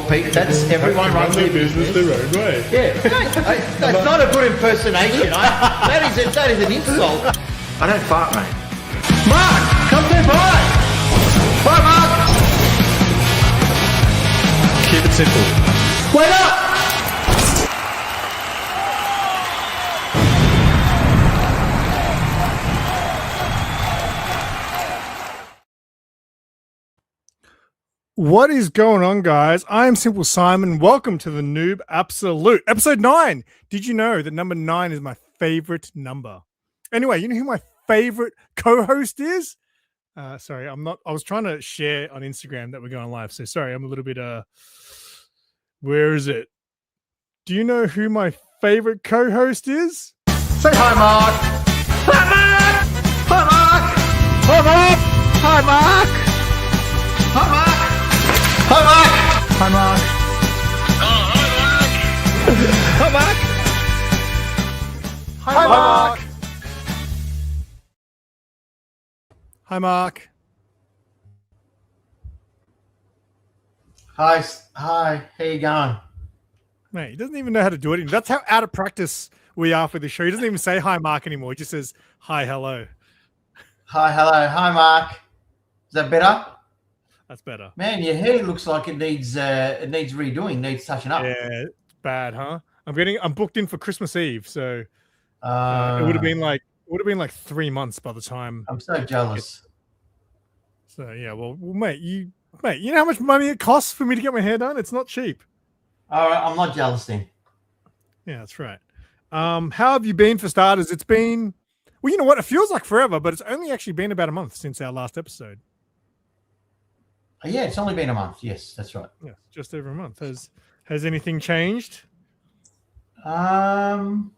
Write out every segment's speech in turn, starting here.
Pete. That's everyone runs their business their own way. Yeah, that's not a good impersonation. That is an insult. I don't fart, mate. Mark, come say bye. Bye, Mark. Keep it simple. Wait up. What is going on, guys? I am SimpleSimon. Welcome to the NOOB Absolute. Episode 9. Did you know that number 9 is my favorite number? Anyway, you know who my favorite co-host is? Sorry, I'm not. I was trying to share on Instagram that we're going live. So sorry, I'm a little bit, where is it? Do you know who my favorite co-host is? Say hi, Mark. Hi, Mark. Hi, Mark. Hi, Mark. Hi, Mark. Hi, Mark. Hi, Mark. Hi, Mark. Oh, hi, Mark. Hi, Mark. Hi, Mark. Hi, Mark. Hi. How you going? Mate, he doesn't even know how to do it. That's how out of practice we are for the show. He doesn't even say hi, Mark, anymore. He just says hi, hello. Hi, hello. Hi, Mark. Is that better? That's better. Man, your hair looks like it needs redoing, needs touching up. Yeah, it's bad, huh? I'm booked in for Christmas Eve, so it would have been like 3 months by the time. I'm so jealous. So yeah, well, mate, you know how much money it costs for me to get my hair done? It's not cheap. All right, I'm not jealous then. Yeah, that's right. How have you been for starters? It's been, well, you know what? It feels like forever, but it's only actually been about a month since our last episode. Yeah, it's only been a month. Yes, that's right. Yeah, just over a month. Has anything changed? No,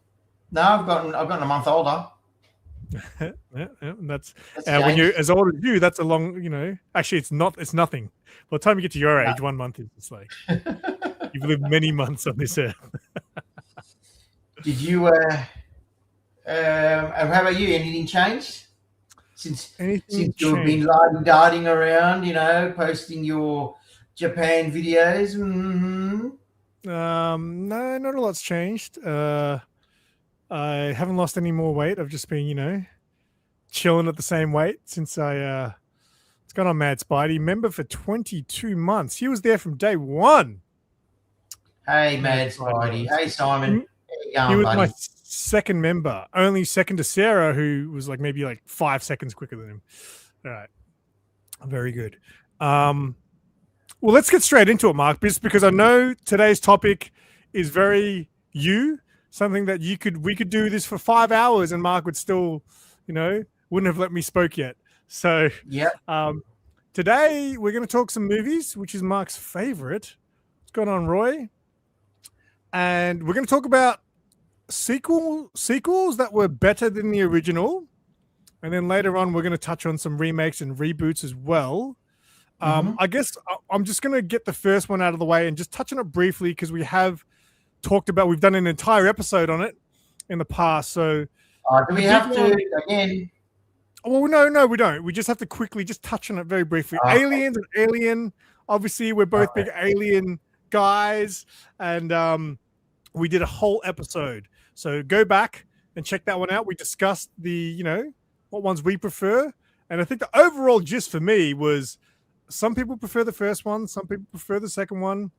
I've gotten a month older. yeah, that's when you're as old as you. That's a long, Actually, it's not. It's nothing. By the time you get to your age, 1 month is just like you've lived many months on this earth. Did you? How about you? Anything changed since you've been darting around? Posting your Japan videos. Mm-hmm. No, not a lot's changed. I haven't lost any more weight. I've just been, chilling at the same weight since it's gone on Mad Spidey. Member for 22 months. He was there from day one. Hey, Mad Spidey. Hey, Simon. He was my second member, only second to Sarah, who was maybe 5 seconds quicker than him. All right. Very good. Well, let's get straight into it, Mark, just because I know today's topic is very something that we could do this for 5 hours and Mark would still, wouldn't have let me spoke yet. So yeah. Today we're going to talk some movies, which is Mark's favorite. What's going on, Roy? And we're going to talk about sequels that were better than the original. And then later on, we're going to touch on some remakes and reboots as well. I guess I'm just going to get the first one out of the way and just touch on it briefly because we've done an entire episode on it in the past. So do we have to again? Well, no, we don't. We just have to quickly just touch on it very briefly. Aliens and Alien. Obviously, we're both big Alien guys, and we did a whole episode. So go back and check that one out. We discussed what ones we prefer, and I think the overall gist for me was some people prefer the first one, some people prefer the second one,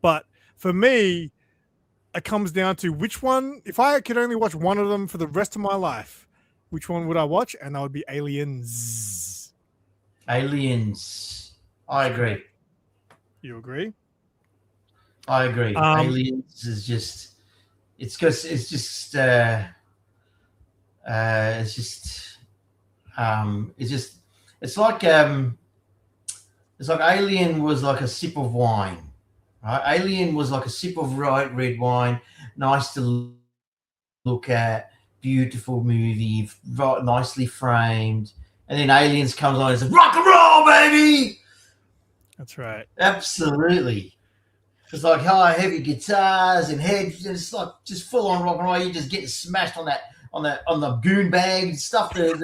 but for me, it comes down to which one. If I could only watch one of them for the rest of my life, which one would I watch? And that would be Aliens. Aliens. I agree. You agree? I agree. Aliens is just. It's like Alien was like a sip of wine, right? Alien was like a sip of red wine, nice to look at, beautiful movie, nicely framed, and then Aliens comes on and says, rock and roll, baby! That's right. Absolutely. It's like high, heavy guitars and heads, and it's like just full on rock and roll. You're just getting smashed on the goon bag and stuff. No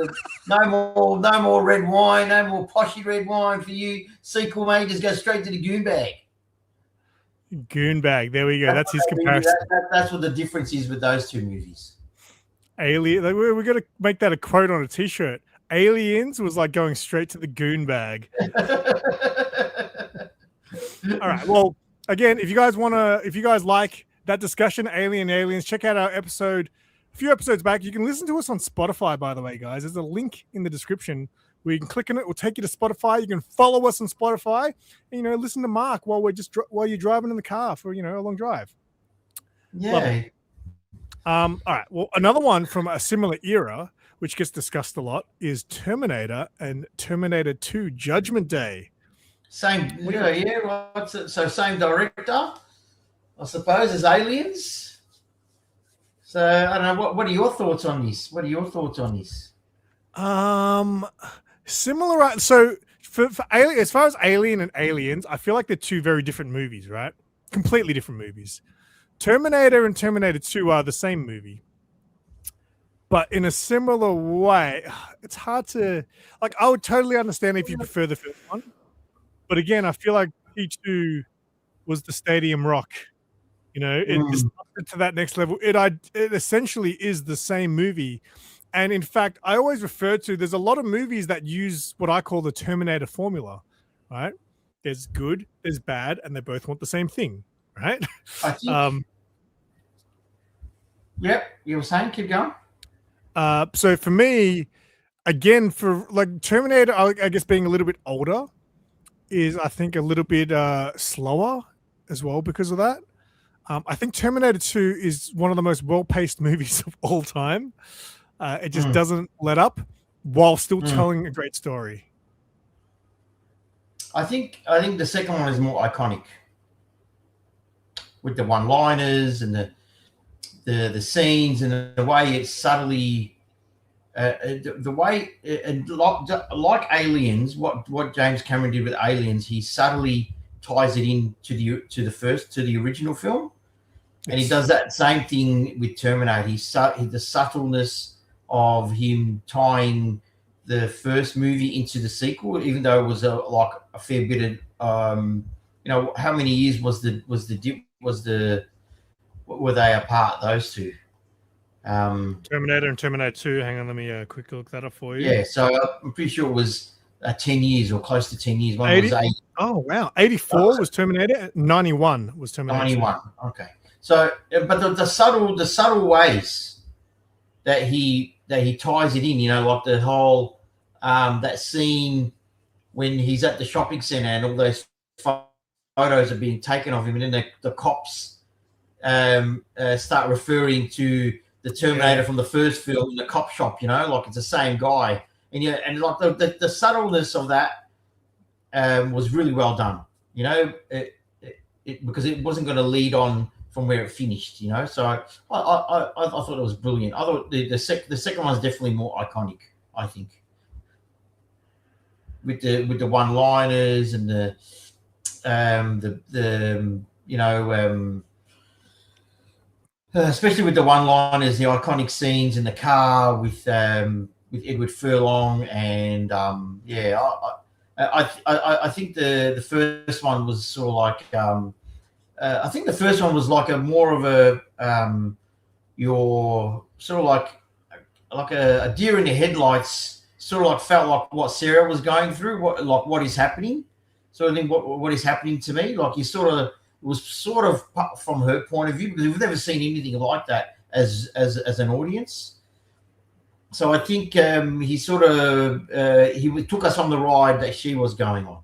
more red wine, no more poshy red wine for you. Sequel, mate, just go straight to the goon bag. Goonbag. There we go. That's his comparison. That's what the difference is with those two movies. Alien. We're gonna make that a quote on a T-shirt. Aliens was like going straight to the goon bag. All right. Well, again, if you guys like that discussion, Aliens, check out our episode a few episodes back. You can listen to us on Spotify, by the way, guys. There's a link in the description where you can click on it. We'll take you to Spotify. You can follow us on Spotify and, listen to Mark while you're driving in the car for, a long drive. Yeah. All right. Well, another one from a similar era, which gets discussed a lot, is Terminator and Terminator 2 Judgment Day. Same, yeah. What's it? So same director, I suppose, as Aliens. So I don't know. What are your thoughts on this? Similar. So for Alien, as far as Alien and Aliens, I feel like they're two very different movies, right? Completely different movies. Terminator and Terminator 2 are the same movie, but in a similar way. It's hard to I would totally understand if you prefer the first one, but again, I feel like T2 was the stadium rock. It just took it to that next level. It essentially is the same movie. And in fact, I always refer to, there's a lot of movies that use what I call the Terminator formula, right? There's good, there's bad, and they both want the same thing, right? I think. Yep, you were saying, keep going. So for me, again, for Terminator, I guess being a little bit older is, I think, a little bit slower as well because of that. I think Terminator 2 is one of the most well-paced movies of all time. It just doesn't let up while still telling a great story. I think the second one is more iconic with the one-liners and the scenes and the way it's subtly the way and like Aliens, what James Cameron did with Aliens, he subtly ties it in to the original film. And he does that same thing with Terminator. The subtleness of him tying the first movie into the sequel, even though it was a fair bit of how many years were they apart, those two? Terminator and Terminator 2. Hang on, let me quickly look that up for you. Yeah, so I'm pretty sure it was 10 years or close to 10 years. One 80? was 8. Oh wow, 84 was Terminator. 91 was Terminator. 91. Okay. So, but the subtle ways that he ties it in, like the whole that scene when he's at the shopping center and all those photos are being taken of him, and then the cops start referring to the Terminator from the first film in the cop shop, like it's the same guy, and like the subtleness of that was really well done, because it wasn't going to lead on from where it finished, So I thought it was brilliant. I thought the second one is definitely more iconic, I think, with the one-liners and especially with the one-liners, the iconic scenes in the car with Edward Furlong, and I think the first one was sort of like. I think the first one was like a more of a your sort of like a deer in the headlights, sort of like felt like what Sarah was going through, what is happening. So I think what is happening to me, like it was sort of from her point of view, because we've never seen anything like that as an audience. So I think he sort of he took us on the ride that she was going on,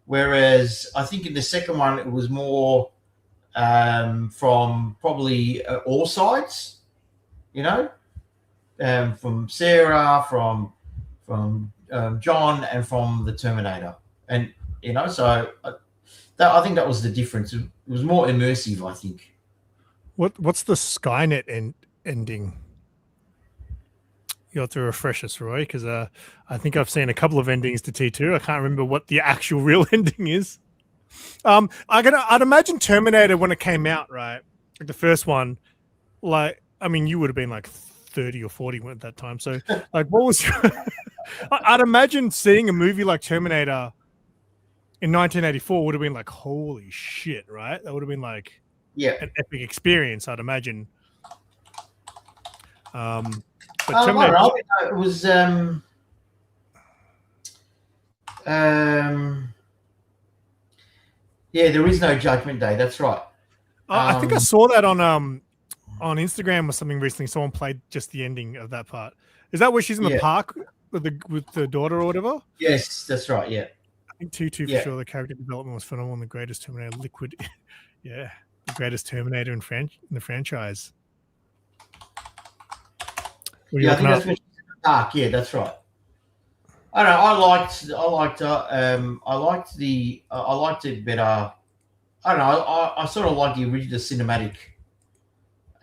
whereas I think in the second one it was more. From probably all sides, from Sarah, from John, and from the Terminator, and so I think that was the difference. It was more immersive, I think. What's the Skynet ending? You'll have to refresh us, Roy, because I think I've seen a couple of endings to T2. I can't remember what the actual real ending is. I'd imagine Terminator when it came out, right? Like the first one, you would have been like 30 or 40 at that time. So, what was? I'd imagine seeing a movie like Terminator in 1984 would have been like, holy shit, right? That would have been like an epic experience, I'd imagine. But I don't know, it was yeah, there is no Judgment Day. That's right. I think I saw that on Instagram or something recently. Someone played just the ending of that part. Is that where she's in the park with the daughter or whatever? Yes, that's right. Yeah. I think 2 for sure. The character development was phenomenal. The greatest Terminator, Liquid, the greatest Terminator in the franchise. Yeah, I think that's when she's in the park. Yeah, that's right. I don't know. I liked it better. I don't know. I sort of like the original cinematic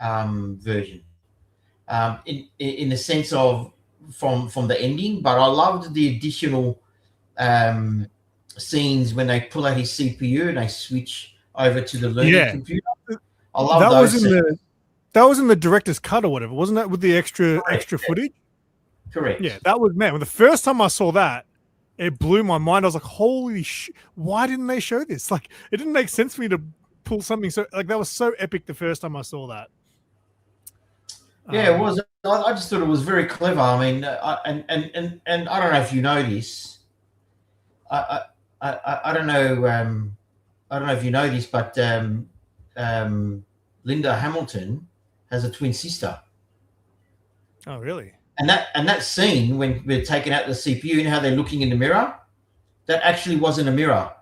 version, in the sense of from the ending. But I loved the additional scenes when they pull out his CPU and they switch over to the learning computer. I love those. That was in the director's cut or whatever, wasn't that? With the extra footage. Correct. Yeah, that was, man. When the first time I saw that, it blew my mind. I was like, holy shit, why didn't they show this? Like, it didn't make sense for me to pull something so, like, that was so epic the first time I saw that. Yeah, it was. I just thought it was very clever. I mean, and I don't know if you know this. I don't know. I don't know if you know this, but Linda Hamilton has a twin sister. Oh, really? And that scene when we're taking out the CPU and how they're looking in the mirror, that actually wasn't a mirror.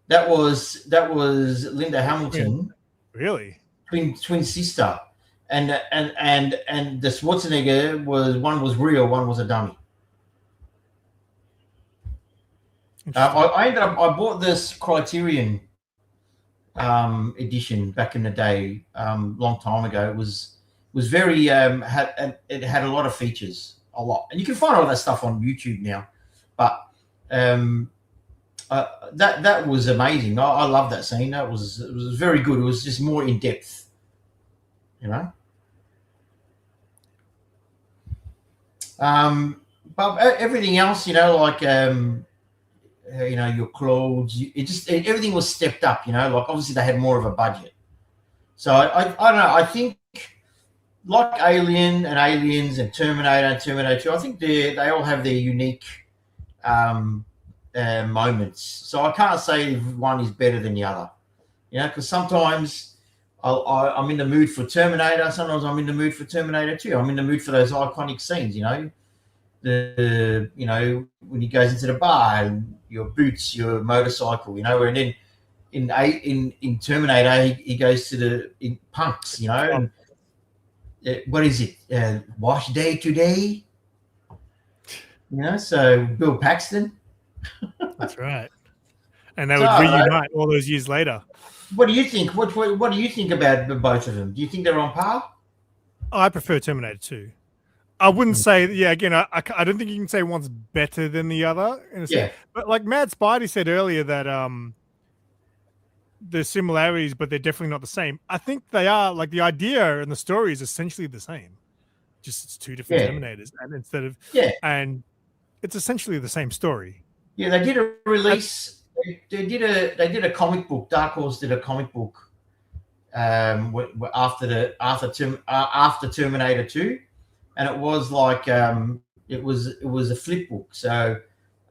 That was Linda Hamilton. Really? Twin sister. And the Schwarzenegger one was real, one was a dummy. I bought this Criterion edition back in the day, long time ago. It was very it had a lot of features, a lot, and you can find all that stuff on YouTube now. But that was amazing. I love that scene. It was very good. It was just more in depth, you know. But everything else, you know, like you know, your clothes, everything was stepped up, you know. Like, obviously they had more of a budget, so I don't know. I think, like Alien and Aliens and Terminator and Terminator 2, I think they all have their unique moments. So I can't say one is better than the other, you know, because sometimes I'm in the mood for Terminator. Sometimes I'm in the mood for Terminator 2. I'm in the mood for those iconic scenes, you know, you know, when he goes into the bar and your boots, your motorcycle, you know, and then in Terminator he goes to in punks, you know. And, what is it? Wash day today, you know. So Bill Paxton. That's right. And they would reunite all those years later. What do you think? What do you think about both of them? Do you think they're on par? I prefer Terminator 2. I wouldn't say, again, I don't think you can say one's better than the other. In a sense. But like Mad Spidey said earlier that there's similarities, but they're definitely not the same. I think they are. Like, the idea and the story is essentially the same. Just it's two different Terminators, and instead of and it's essentially the same story. Yeah, they did a release. They did a comic book. Dark Horse did a comic book after Terminator 2, and it was like it was a flip book. So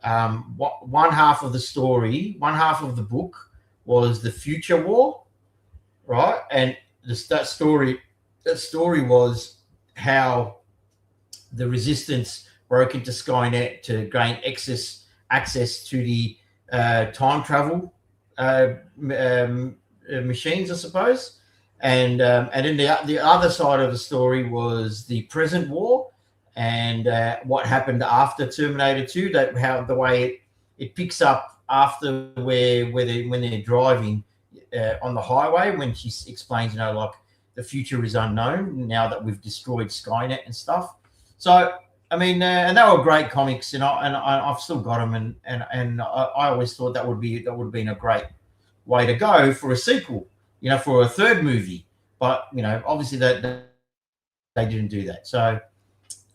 one half of the story, one half of the book was the future war, right? And that story was how the Resistance broke into Skynet to gain access to the time travel machines, I suppose. And then the other side of the story was the present war and what happened after Terminator 2. How the way it picks up after when they're driving on the highway, when she explains, you know, like, the future is unknown now that we've destroyed Skynet and stuff. So I mean, and they were great comics, you know, and I've still got them, and I always thought that would have been a great way to go for a sequel, you know, for a third movie. But you know, obviously that they didn't do that. So,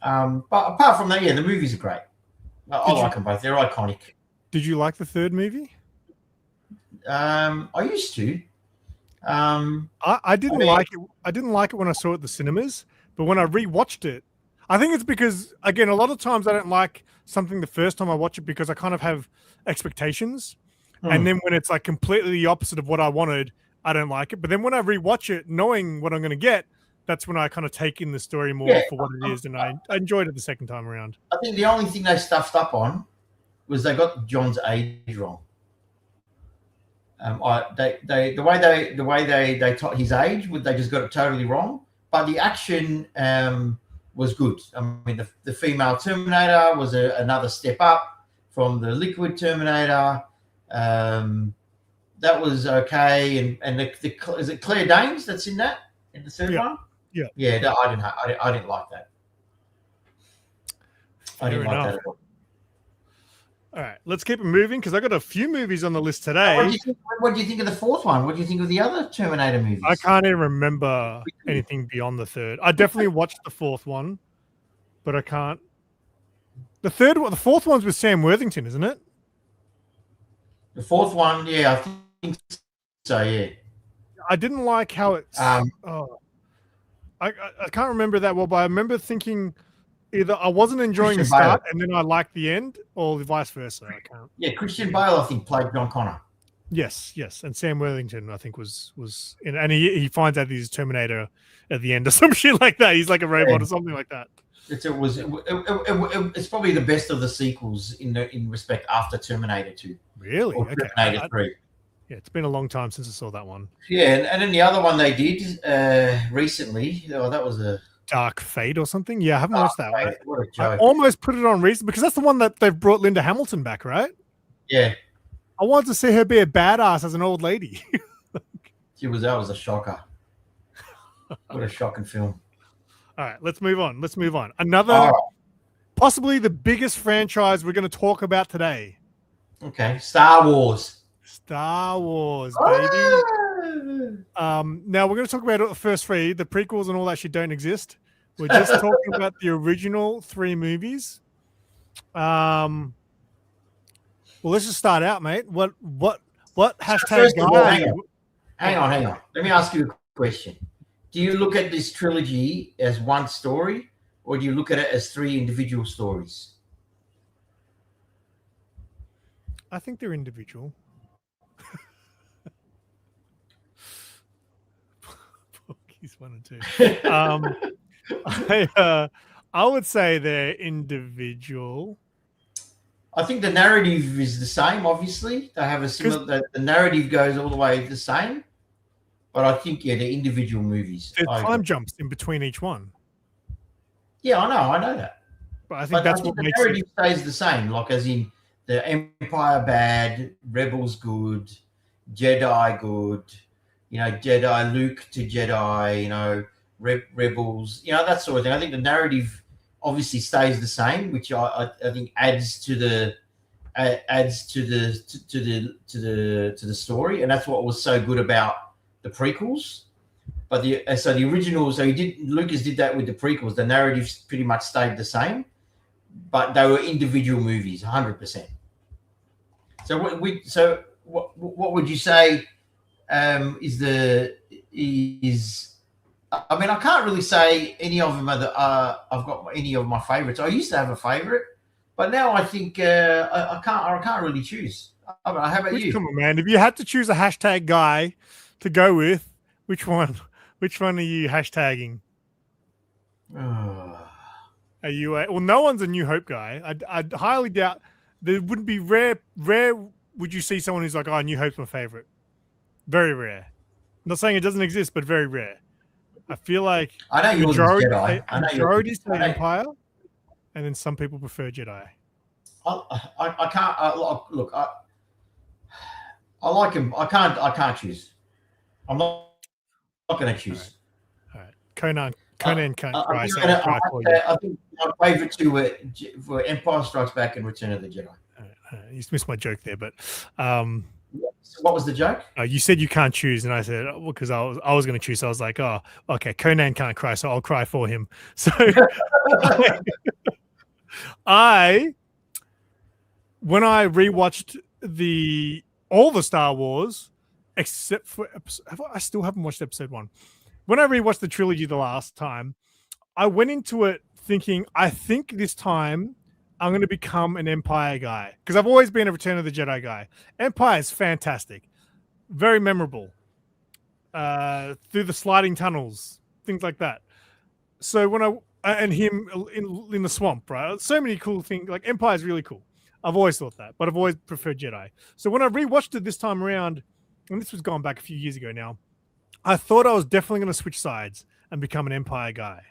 but apart from that, the movies are great. I like them both. They're iconic. Did you like the third movie? I used to. I didn't like it. I didn't like it when I saw it at the cinemas, but when I rewatched it, I think it's because, again, a lot of times I don't like something the first time I watch it because I kind of have expectations, and then when it's like completely the opposite of what I wanted, I don't like it. But then when I rewatch it, knowing what I'm going to get, that's when I kind of take in the story more for what it is, and I enjoyed it the second time around. I think the only thing they stuffed up on was they got John's age wrong. The way they taught his age, they just got it totally wrong. But the action was good. I mean, the female Terminator was another step up from the liquid Terminator. That was okay. And is it Claire Danes that's in that in the third one? Yeah. I didn't like that. I didn't like that at all. All right, let's keep it moving because I got a few movies on the list today. What do you think of the fourth one? What do you think of the other Terminator movies? I can't even remember anything beyond the third. I definitely watched the fourth one, but I can't. The fourth one's with Sam Worthington, isn't it? The fourth one, yeah, I think so. Yeah. I didn't like how it's. I can't remember that well, but I remember thinking. Either I wasn't enjoying the start and then I liked the end, or vice versa. I can't. Yeah, Christian Bale, I think, played John Connor. Yes, and Sam Worthington, I think, was in, and he finds out he's Terminator at the end or some shit like that. He's like a robot or something like that. It's probably the best of the sequels in respect after Terminator 2. Really? Or Terminator 3. Yeah, it's been a long time since I saw that one. Yeah, and then the other one they did recently. Oh, that was a Dark Fate or something. Yeah, I haven't watched that one. What a joke. I almost put it on recently because that's the one that they've brought Linda Hamilton back, right? Yeah. I wanted to see her be a badass as an old lady. That was a shocker. What a shocking film. All right, let's move on. Another, possibly the biggest franchise we're going to talk about today. Okay, Star Wars. Star Wars, baby. Now we're going to talk about the first three. The prequels and all that shit don't exist. We're just talking about the original three movies. Well, let's just start out, mate. What hashtag guy? Hang on. Let me ask you a question. Do you look at this trilogy as one story, or do you look at it as three individual stories? I think they're individual. He's 1 and 2. I would say they're individual. I think the narrative is the same. Obviously, they have a similar. The narrative goes all the way the same, but I think they're individual movies. There's time jumps in between each one. Yeah, I know that. But I think that's what the makes narrative stays the same. Like as in the Empire bad, Rebels good, Jedi good. Jedi Luke to Jedi. Rebels. That sort of thing. I think the narrative obviously stays the same, which I think adds to the story, and that's what was so good about the prequels. But the original, Lucas did that with the prequels. The narratives pretty much stayed the same, but they were individual movies, 100%. So what would you say is I mean, I can't really say any of them I've got any of my favorites. I used to have a favorite, but now I think I can't really choose. How about you? Come on, man. If you had to choose a hashtag guy to go with, which one are you hashtagging? Are you well, no one's a New Hope guy. I'd highly doubt there wouldn't be rare would you see someone who's like, oh, New Hope's my favorite. Very rare. I'm not saying it doesn't exist, but very rare. I feel like I know yours is Jedi. Majority say Empire, and then some people prefer Jedi. I can't look. I like him. I can't choose. I'm not going to choose. All right. Conan can't cry. I think my favorite two were Empire Strikes Back and Return of the Jedi. You missed my joke there, but what was the joke? You said you can't choose, and I said because I was going to choose. So I was like, oh, okay, Conan can't cry, so I'll cry for him. So when I rewatched all the Star Wars, except for I still haven't watched episode 1. When I rewatched the trilogy the last time, I went into it thinking, I think this time I'm going to become an Empire guy, because I've always been a Return of the Jedi guy. Empire is fantastic, very memorable. Through the sliding tunnels, things like that. So when and him in the swamp, right? So many cool things. Like Empire is really cool. I've always thought that, but I've always preferred Jedi. So when I rewatched it this time around, and this was gone back a few years ago now, I thought I was definitely going to switch sides and become an Empire guy.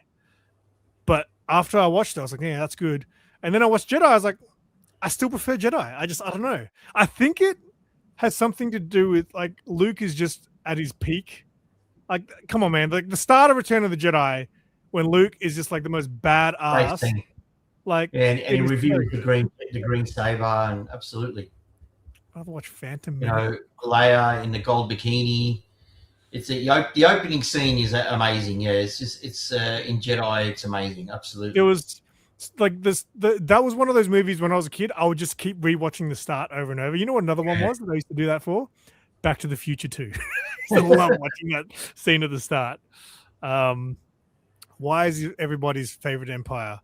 But after I watched it, I was like, yeah, that's good. And then I watched Jedi. I was like, I still prefer Jedi. I don't know. I think it has something to do with like Luke is just at his peak. Like, come on, man. Like the start of Return of the Jedi, when Luke is just like the most badass. Like, and he reveals the green saber, and absolutely. I'd rather watch Phantom. You know, Leia in the gold bikini. It's the opening scene is amazing. Yeah, it's in Jedi. It's amazing. Absolutely. It was like this. That was one of those movies when I was a kid. I would just keep rewatching the start over and over. You know what another one was that I used to do that for? Back to the Future 2. I love watching that scene at the start. Why is everybody's favorite Empire?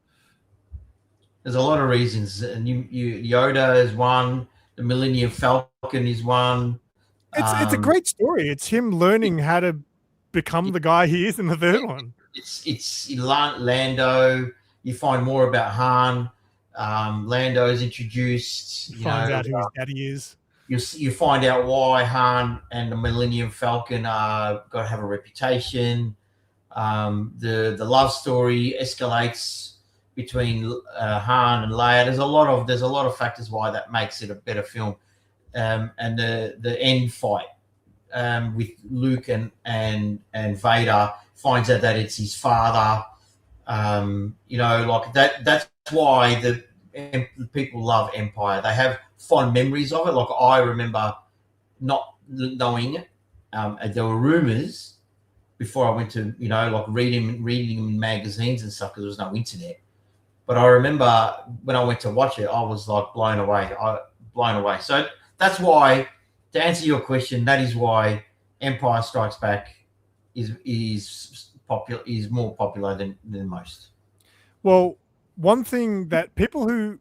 There's a lot of reasons, and Yoda is one. The Millennium Falcon is one. It's a great story. It's him learning how to become the guy he is in the third one. It's Lando. You find more about Han. Lando is introduced. You find out who his daddy is. You find out why Han and the Millennium Falcon got to have a reputation. The love story escalates between Han and Leia. There's a lot of factors why that makes it a better film. And the end fight with Luke and Vader, finds out that it's his father. Like that. That's why the people love Empire. They have fond memories of it. Like I remember not knowing it. There were rumors before I went to like reading in magazines and stuff, because there was no internet. But I remember when I went to watch it, I was like blown away. So that's why, to answer your question, that is why Empire Strikes Back is more popular than most. Well, one thing that people who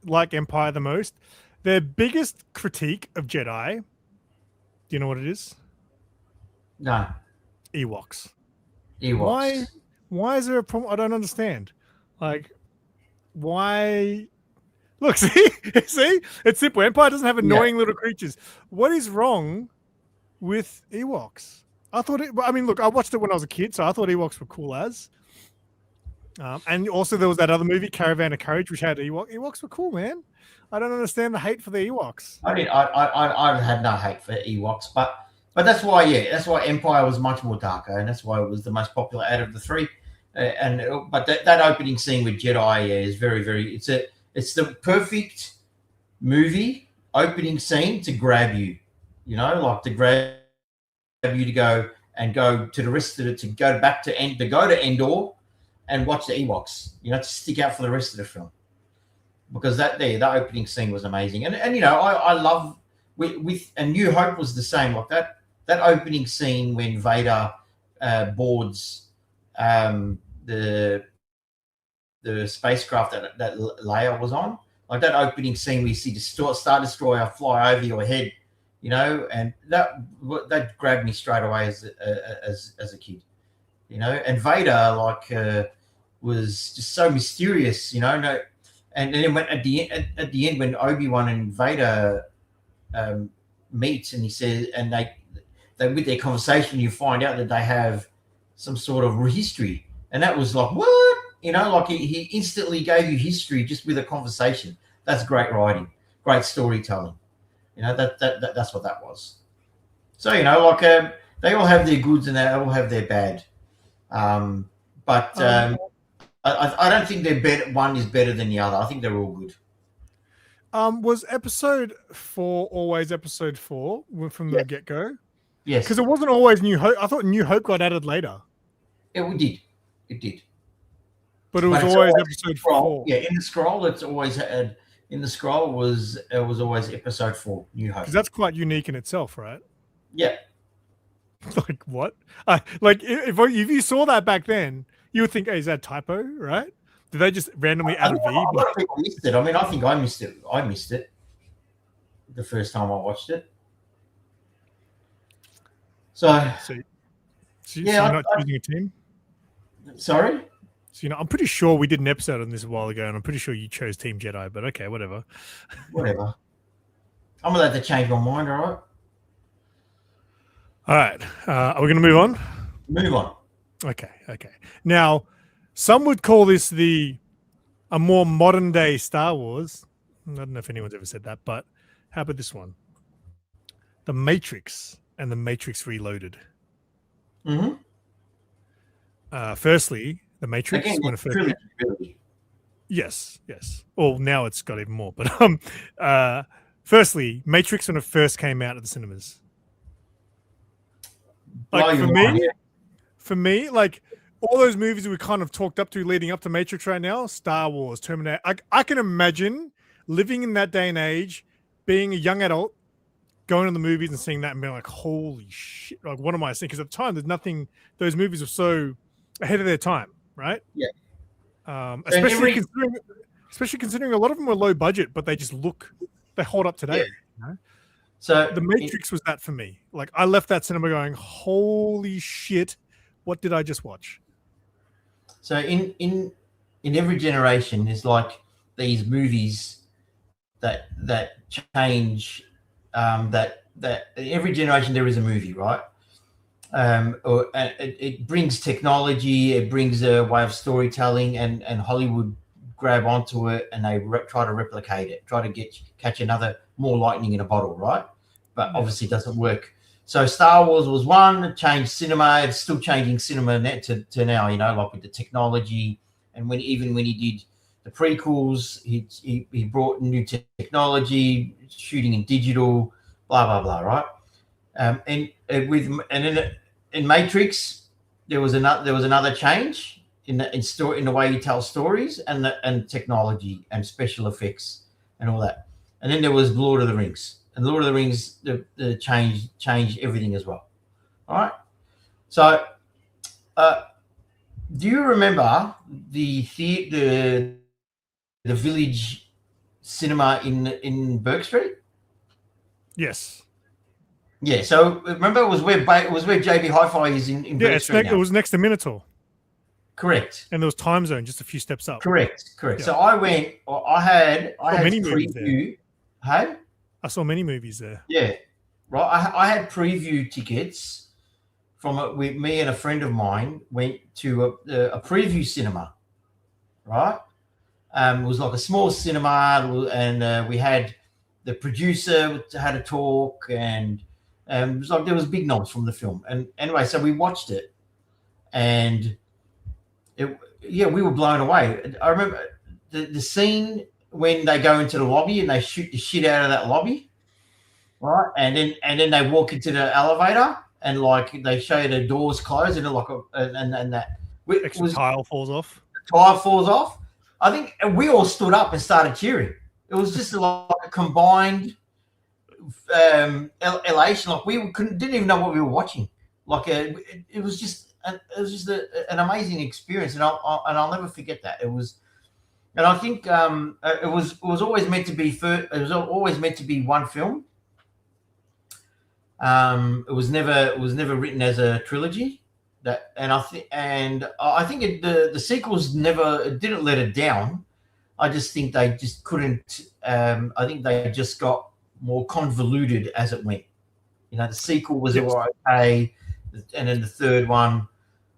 like Empire the most, their biggest critique of Jedi, do you know what it is? No. Ewoks. Why is there a problem? I don't understand. Like, why? Look, see, it's simple. Empire doesn't have annoying little creatures. What is wrong with Ewoks? Look, I watched it when I was a kid, so I thought Ewoks were cool as. And also there was that other movie, Caravan of Courage, which had Ewoks. Ewoks were cool, man. I don't understand the hate for the Ewoks. I had no hate for Ewoks, but that's why Empire was much more darker, and that's why it was the most popular out of the three. But that opening scene with Jedi is very, very. It's the perfect movie opening scene to grab you. Like to grab you to go to the rest of it, to go back to Endor and watch the Ewoks. To stick out for the rest of the film, because that opening scene was amazing. And I love with and New Hope was the same. Like that opening scene when Vader boards the spacecraft that Leia was on, like that opening scene where you see the Star Destroyer fly over your head, and that grabbed me straight away as a kid, and Vader was just so mysterious, and then at the end when Obi-Wan and Vader meet, and he says, and they with their conversation, you find out that they have some sort of history, and that was like, what? Like he instantly gave you history just with a conversation. That's great writing, great storytelling. That's what that was. So they all have their goods and they all have their bad. But I don't think they're better. One is better than the other. I think they're all good. Was episode 4 always episode 4 from the get-go? Yes. Because it wasn't always New Hope. I thought New Hope got added later. It did. But it was always episode 4. Yeah, in the scroll, it's always had in the scroll was always episode 4, New Hope. Because that's quite unique in itself, right? Yeah. Like what? Like if you saw that back then, you would think, hey, is that typo, right? Did they just randomly add a V? A lot of people missed it. I mean, I think I missed it. I missed it the first time I watched it. So yeah, so you're not choosing a team? Sorry? So, I'm pretty sure we did an episode on this a while ago, and I'm pretty sure you chose Team Jedi, but okay, whatever. Whatever. I'm allowed to change my mind, all right? All right. Are we going to move on? Move on. Okay. Now, some would call this a more modern day Star Wars. I don't know if anyone's ever said that, but how about this one? The Matrix and the Matrix Reloaded. Mm-hmm. Firstly, the Matrix. Again, when it first really. Yes. Well, now it's got even more. But firstly, Matrix when it first came out at the cinemas. Like for me, like all those movies we kind of talked up to leading up to Matrix right now, Star Wars, Terminator. I can imagine living in that day and age, being a young adult, going to the movies and seeing that and being like, holy shit, like what am I seeing? Because at the time, there's nothing, those movies were so ahead of their time, right? Yeah. Especially considering a lot of them were low budget, but they hold up today. Yeah. You know? So the Matrix was that for me. Like I left that cinema going, holy shit, what did I just watch? So in every generation, there's like these movies that change. That every generation there is a movie, right? Or it brings technology, it brings a way of storytelling, and Hollywood grab onto it and they try to replicate it, try to catch another more lightning in a bottle, right? But obviously it doesn't work. So Star Wars was one, it changed cinema. It's still changing cinema to now, like with the technology. And when he did the prequels, he brought new technology, shooting in digital, blah blah blah, right? In Matrix, there was another change in the way you tell stories and technology and special effects and all that. And then there was Lord of the Rings. And Lord of the Rings, the changed everything as well. All right. So, do you remember the Village Cinema in Burke Street? Yes. Yeah. So remember, it was where JB Hi-Fi is in Burke Street. It was next to Minotaur. Correct. And there was Time Zone just a few steps up. Correct. Yeah. So I had many movies there. Hey? I saw many movies there. Yeah, right. I had preview tickets with me and a friend of mine went to a preview cinema, right? It was like a small cinema, and we had the producer had a talk, and it was like there was big knobs from the film. And anyway, so we watched it, and we were blown away. I remember the scene when they go into the lobby and they shoot the shit out of that lobby, right? And then they walk into the elevator and like they show you the doors close and that extra tile falls off. The tile falls off. I think we all stood up and started cheering. It was just like a combined elation. Like we didn't even know what we were watching. Like it was just an amazing experience, and I'll never forget that. It was. And I think it was always meant to be it was always meant to be one film. It was never written as a trilogy. I think the sequels didn't let it down. I just think they just couldn't. I think they just got more convoluted as it went. The sequel was okay, and then the third one.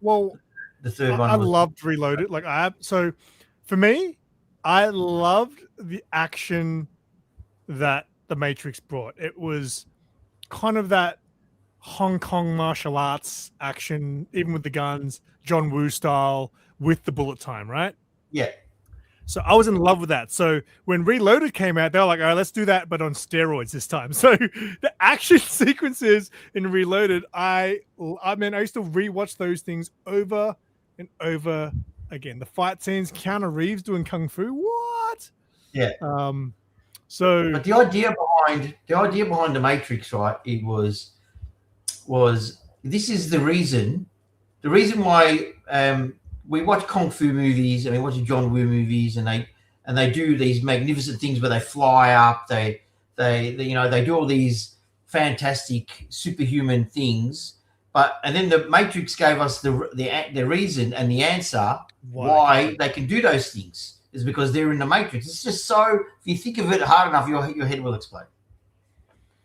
Well, I loved Reloaded. So for me, I loved the action that the Matrix brought. It was kind of that Hong Kong martial arts action, even with the guns, John Woo style, with the bullet time, right? Yeah. So I was in love with that. So when Reloaded came out, they were like, all right, let's do that, but on steroids this time. So the action sequences in Reloaded, I used to rewatch those things over and over again. The fight scenes, Keanu Reeves doing kung fu, what? Yeah. So, but the idea behind the Matrix, right? It was this is the reason why we watch kung fu movies and we watch John Woo movies, and they do these magnificent things where they fly up, they they do all these fantastic superhuman things. And then the Matrix gave us the reason and the answer why they can do those things is because they're in the Matrix. It's just so, if you think of it hard enough, your head will explode.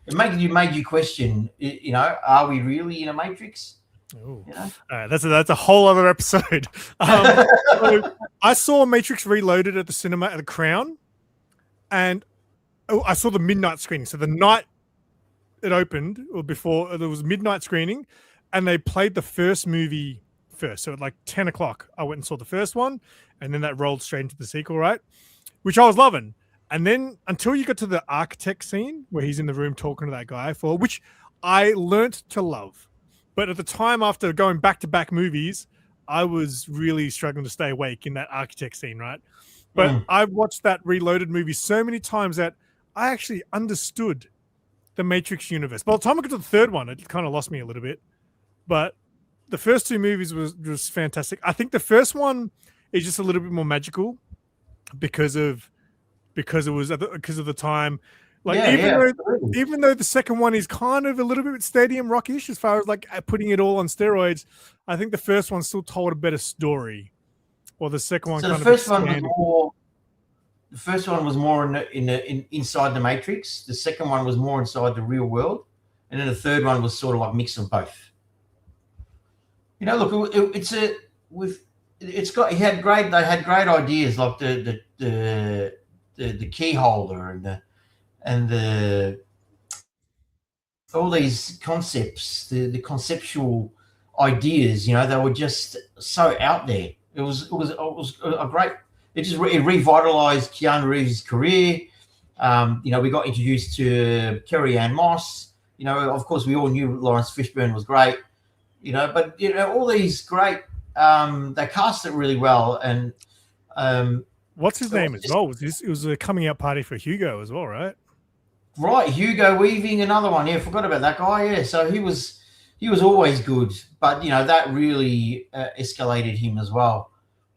It made you question, are we really in a Matrix? All right, that's a whole other episode. So I saw Matrix Reloaded at the cinema at the Crown, and I saw the midnight screening. So the night it opened, or before, there was midnight screening, and they played the first movie first. So at like 10 o'clock, I went and saw the first one, and then that rolled straight into the sequel, right? Which I was loving. And then until you got to the architect scene where he's in the room talking to that guy, which I learnt to love. But at the time, after going back-to-back movies, I was really struggling to stay awake in that architect scene, right? But I've watched that Reloaded movie so many times that I actually understood the Matrix universe. By the time I got to the third one, it kind of lost me a little bit. But the first two movies was fantastic. I think the first one is just a little bit more magical because of the time. Like even though the second one is kind of a little bit Stadium Rock-ish as far as like putting it all on steroids, I think the first one still told a better story. Or the second one. So the first one was more. The first one was more inside the Matrix. The second one was more inside the real world, and then the third one was sort of like mix of both. Look, they had great ideas like the key holder and the all these concepts, the conceptual ideas. They were just so out there. It was a great. It revitalized Keanu Reeves' career. We got introduced to Carrie-Anne Moss. Of course, we all knew Lawrence Fishburne was great. But all these great. They cast it really well, and what's his name as well? It was a coming out party for Hugo as well, right? Right, Hugo Weaving, another one. Yeah, forgot about that guy. Yeah, so he was always good, but that really escalated him as well.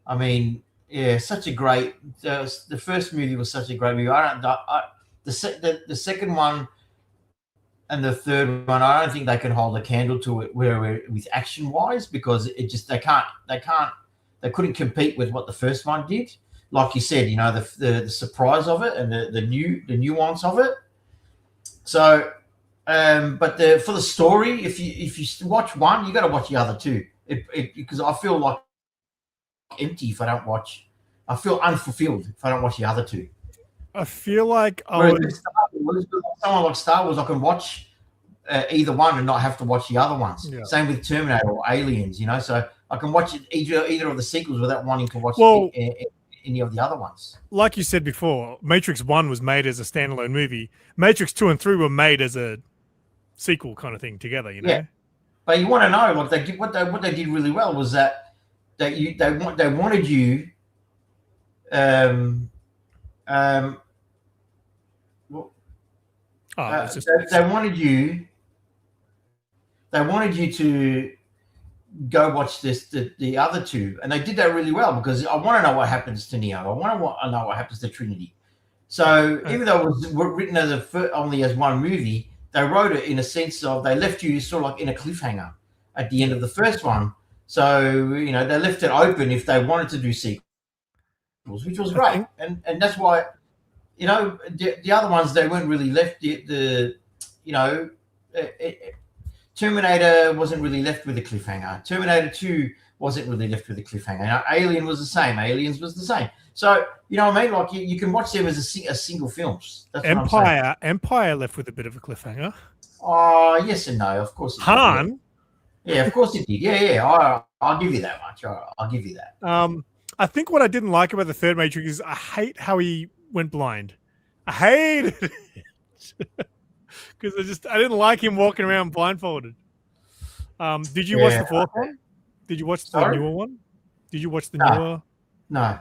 I mean, yeah, such a great. The first movie was such a great movie. The second one and the third one, I don't think they can hold a candle to it with action wise, because they couldn't compete with what the first one did. Like you said, the surprise of it and the nuance of it. So, but for the story, if you watch one, you got to watch the other two. Because I feel like empty if I don't watch. I feel unfulfilled if I don't watch the other two. I feel like someone like Star Wars, I can watch either one and not have to watch the other ones. Yeah. Same with Terminator or Aliens, so I can watch either of the sequels without wanting to watch any of the other ones. Like you said before, Matrix 1 was made as a standalone movie. Matrix 2 and 3 were made as a sequel kind of thing together, Yeah. But you want to know, like what they did really well was that they wanted you they wanted you to go watch the other two, and they did that really well, because I want to know what happens to Neo. I want to know what happens to Trinity. So even though it was written only as one movie, they wrote it in a sense of they left you sort of like in a cliffhanger at the end of the first one. So they left it open if they wanted to do sequels, which was great, and that's why the other ones, they weren't really left Terminator wasn't really left with a cliffhanger. Terminator 2 wasn't really left with a cliffhanger. Alien was the same. Aliens was the same. So what I mean, like you can watch them as a single films. That's Empire left with a bit of a cliffhanger. Oh, yes and no. Of course. Han. Yeah, of course it did. Yeah. I'll give you that much. I'll give you that. I think what I didn't like about the third Matrix is I hate how he went blind. I hated it because I didn't like him walking around blindfolded. Did you watch the fourth one? Did you watch the newer one? Did you watch the newer? No.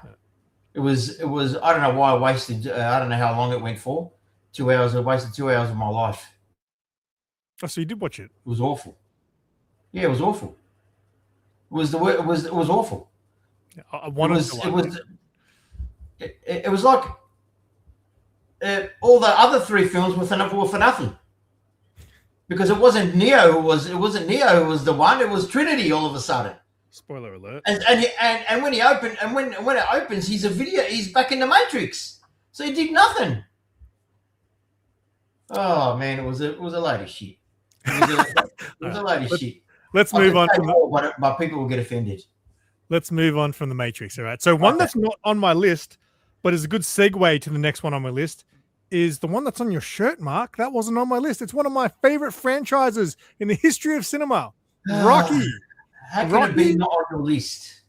It was. I don't know why I wasted. I don't know how long it went for. 2 hours. I wasted 2 hours of my life. Oh, so you did watch it? It was awful. Yeah, it was awful. It was it was awful. I wanted to like it was like all the other three films were for nothing. Because it wasn't Neo who was the one. It was Trinity all of a sudden. Spoiler alert. And when he opened and when it opens, he's back in the Matrix. So he did nothing. Oh man, it was a load of shit. It was a load of shit. Let's move on from but people will get offended. Let's move on from the Matrix. All right. So one that's not on my list, but is a good segue to the next one on my list, is the one that's on your shirt, Mark. That wasn't on my list. It's one of my favorite franchises in the history of cinema. Rocky. How can it be not on your list?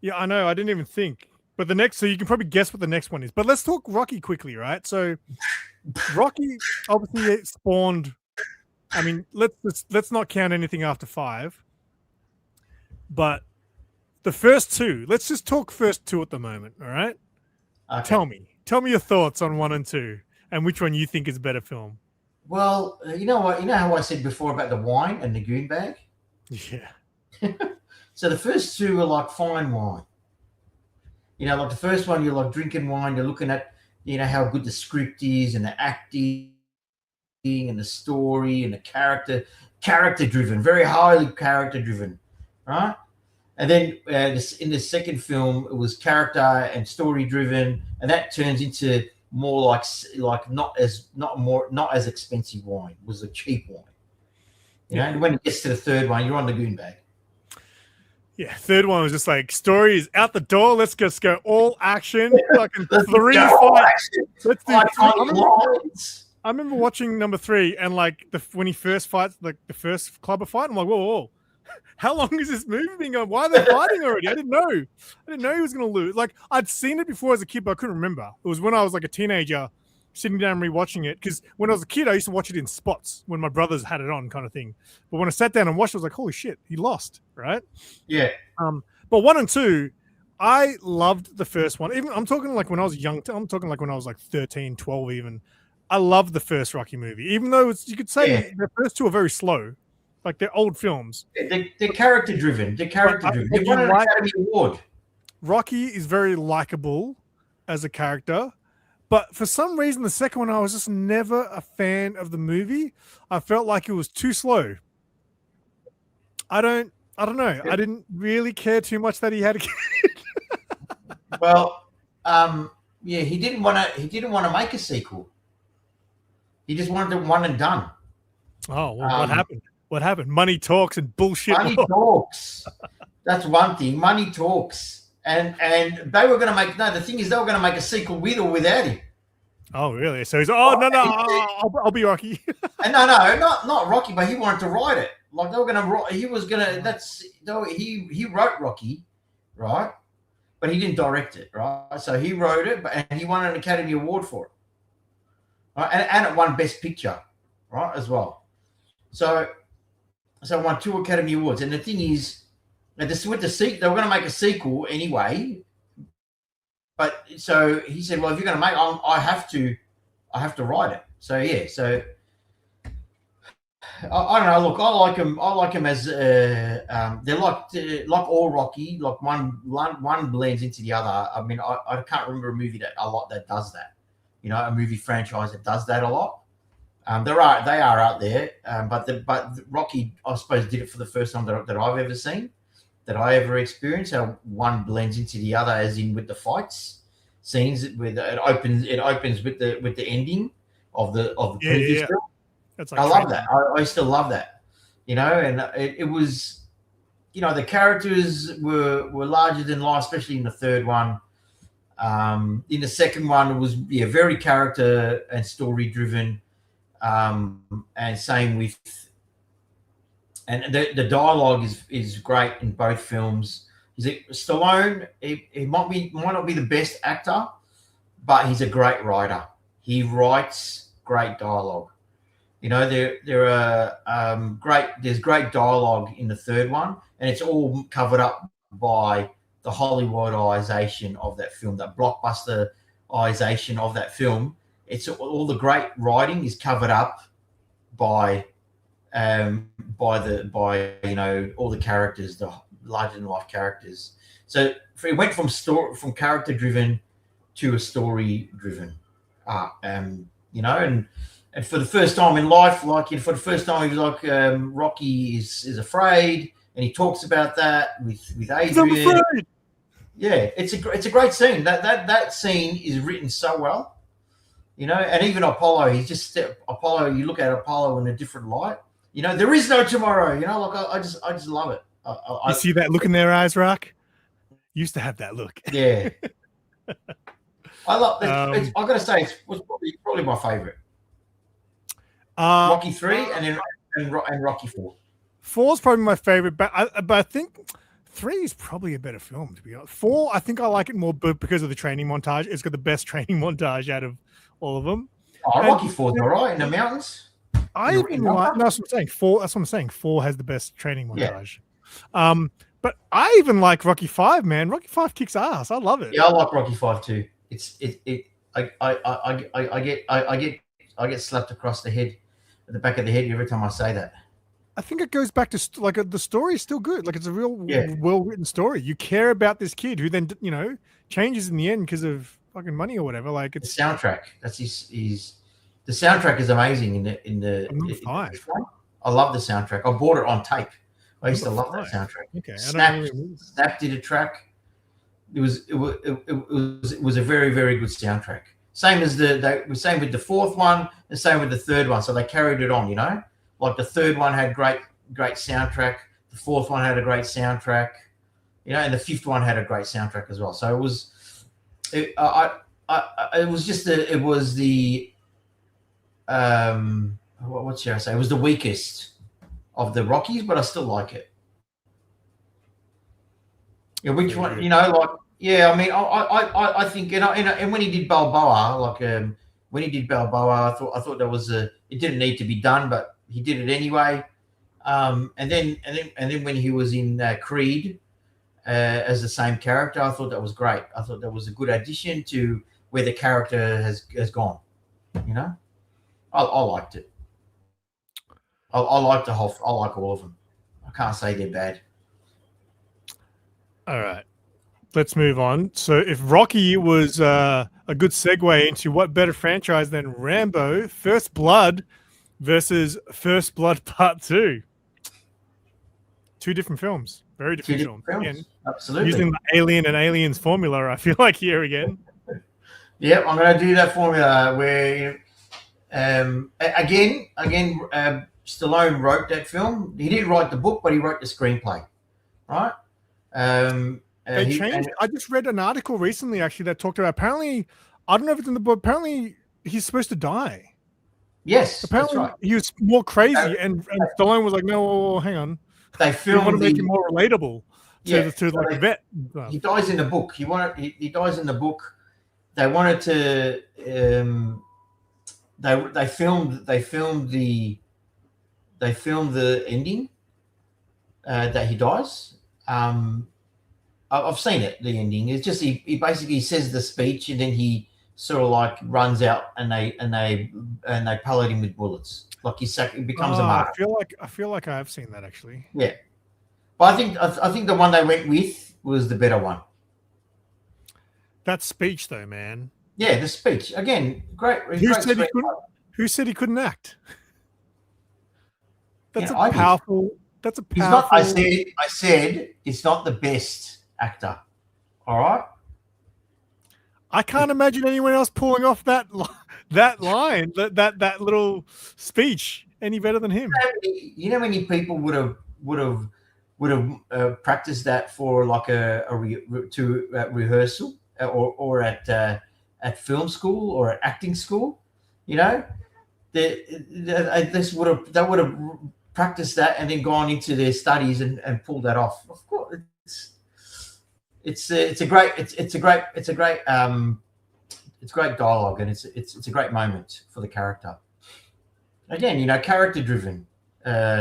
Yeah, I know. I didn't even think. But the next, so you can probably guess what the next one is. But let's talk Rocky quickly, right? So Rocky obviously spawned. I mean, let's not count anything after 5. But the first 2, let's just talk first 2 at the moment, all right? Okay. Tell me your thoughts on 1 and 2, and which one you think is a better film. Well, you know what? You know how I said before about the wine and the goon bag? Yeah. So the first 2 are like fine wine. You know, like the first one, you're like drinking wine. You're looking at, you know, how good the script is and the acting and the story and the character driven, very highly character driven, right? And then in the second film, it was character and story driven, and that turns into more like not as expensive wine. It was a cheap wine. You know, and when it gets to the third one, you're on the goon bag. Yeah, third one was just like, story is out the door. Let's just go all action. Like 3 fights. Let's do 3. I remember watching number 3 and like when he first fights, like the first clubber fight, I'm like, whoa. How long is this movie being going? Why are they fighting already? I didn't know he was going to lose. Like, I'd seen it before as a kid, but I couldn't remember. It was when I was like a teenager sitting down and rewatching it. Because when I was a kid, I used to watch it in spots when my brothers had it on, kind of thing. But when I sat down and watched it, I was like, holy shit, he lost, right? Yeah. But 1 and 2, I loved the first one. Even I'm talking like when I was young. I'm talking like when I was like 13, 12 even. I loved the first Rocky movie, even though you could say the first 2 are very slow. Like they're old films. They're character driven. They won an Academy Award. Rocky is very likable as a character, but for some reason, the second one, I was just never a fan of the movie. I felt like it was too slow. I don't know. Yeah. I didn't really care too much that he had a kid. Well, yeah, he didn't want to make a sequel. He just wanted it one and done. Oh, well, what happened? What happened? Money talks and bullshit. Money talks. That's one thing. Money talks. And they were going to make. No, the thing is, they were going to make a sequel with or without him. Oh, really? So he's I'll be Rocky. And no, not Rocky, but he wanted to write it. Like they were going to. He was going to. He wrote Rocky, right? But he didn't direct it, right? So he wrote it, and he won an Academy Award for it, right? And it won Best Picture, right, as well. So it won 2 Academy Awards. And the thing is, with the sequel, they were going to make a sequel anyway. But so he said, "Well, if you're going to make, I have to write it." So yeah, so I don't know. Look, I like him as they're like all Rocky. Like one blends into the other. I mean, I can't remember a movie that does that. You know, a movie franchise that does that a lot. They are out there, but Rocky, I suppose, did it for the first time that I've ever seen, that I ever experienced. How one blends into the other, as in with the fights scenes. With it opens with the ending of the previous film. That's like I love that. I still love that. You know, and it was, you know, the characters were larger than life, especially in the third one. In the second one, it was very character and story driven. And same with, and the dialogue is great in both films. Stallone, he might not be the best actor, but he's a great writer. He writes great dialogue. You know, there's great dialogue in the third one, and it's all covered up by the Hollywoodization of that film, that blockbusterization of that film. It's all the great writing is covered up by you know, all the characters, the larger than life characters. So it went from character driven to a story driven, you know, and for the first time in life, like, for the first time, he was like, Rocky is afraid, and he talks about that with Adrian. Yeah, it's a great scene. That scene is written so well, you know. And even Apollo, Apollo. You look at Apollo in a different light. You know, there is no tomorrow. You know, like I just love it. You see that look in their eyes, Rock? Used to have that look. Yeah, I love. I got to say, it was probably my favorite. Rocky 3 and Rocky 4. 4 is probably my favorite, but I think 3 is probably a better film, to be honest. 4, I think I like it more because of the training montage. It's got the best training montage out of all of them. Oh, Rocky 4 is all right in the mountains. I even like. No, that's what I'm saying. 4. That's what I'm saying. 4 has the best training montage. Yeah. But I even like Rocky 5, man. Rocky 5 kicks ass. I love it. Yeah, I like Rocky 5 too. I get slapped across the head, at the back of the head, every time I say that. I think it goes back to like the story is still good. Like, it's a real well written story. You care about this kid who then, you know, changes in the end because of fucking money or whatever. Like, it's the soundtrack. That's the soundtrack is amazing in the 5. I love the soundtrack. I bought it on tape. I used to love that soundtrack. Okay, Snap did a track. It was a very, very good soundtrack. Same as same with the 4th one, the same with the 3rd one. So they carried it on, you know. Like the 3rd one had great soundtrack. The 4th one had a great soundtrack, you know, and the 5th one had a great soundtrack as well. So it was, what should I say? It was the weakest of the Rockies, but I still like it. Yeah, which one? You know, like, yeah. I mean, I think, you know, and when he did Balboa, like when he did Balboa, I thought that was it didn't need to be done, but he did it anyway. And then when he was in Creed as the same character, I thought that was great. I thought that was a good addition to where the character has gone. You know, I liked it. I like the whole. I like all of them. I can't say they're bad. All right, let's move on. So, if Rocky was a good segue into what better franchise than Rambo: First Blood versus First Blood Part 2? 2 different films, very different films. Again, absolutely. Using the Alien and Aliens formula, I feel like here again. Yep, I'm going to do that formula where, again, Stallone wrote that film. He didn't write the book, but he wrote the screenplay, right? They changed. I just read an article recently, actually, that talked about, apparently, I don't know if it's in the book, apparently he's supposed to die. Yes, apparently that's right. He was more crazy, and Stallone was like, no, hang on. They filmed want to make him more relatable to like a vet. He dies in the book. He dies in the book. They wanted to. They filmed the ending that he dies. I've seen it. The ending is just he basically says the speech and then he sort of like runs out and they pellet him with bullets. Like he becomes a martyr. I feel like I have seen that actually. Yeah, but I think the one they went with was the better one. That speech, though, man. Yeah, the speech again. Great. Who said he couldn't act? That's a powerful. That's a powerful. He's not. I said it's not the best actor. All right. I can't imagine anyone else pulling off that line, that little speech any better than him. You know, many people would have practiced that for like a rehearsal or at film school or at acting school. You know, they would have practiced that and then gone into their studies and pulled that off. Of course, it's a great dialogue and it's a great moment for the character. Again, you know, character driven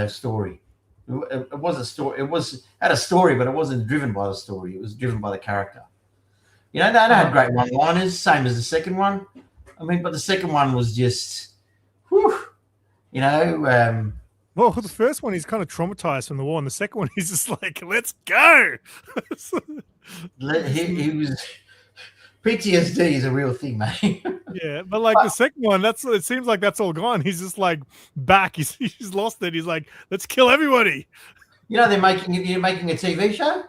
story. It was a story. It had a story, but it wasn't driven by the story. It was driven by the character. You know, they had great one-liners, same as the second one. I mean, but the second one was just, whew, you know. Well, for the first one, he's kind of traumatized from the war, and the second one, he's just like, "Let's go." He was PTSD is a real thing, mate. Yeah, but like the second one, it seems like that's all gone. He's just like back. He's lost it. He's like, "Let's kill everybody." You know, they're making a TV show.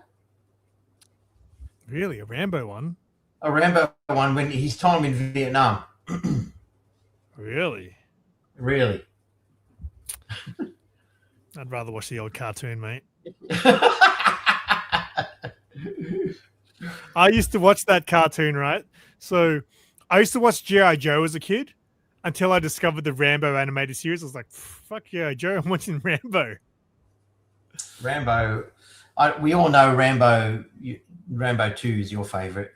Really, a Rambo one? A Rambo one when his time in Vietnam. Really? Really? I'd rather watch the old cartoon, mate. I used to watch that cartoon, right? So I used to watch G.I. Joe as a kid until I discovered the Rambo animated series. I was like, fuck G.I. Joe, I'm watching Rambo. Rambo. We all know Rambo 2 is your favorite.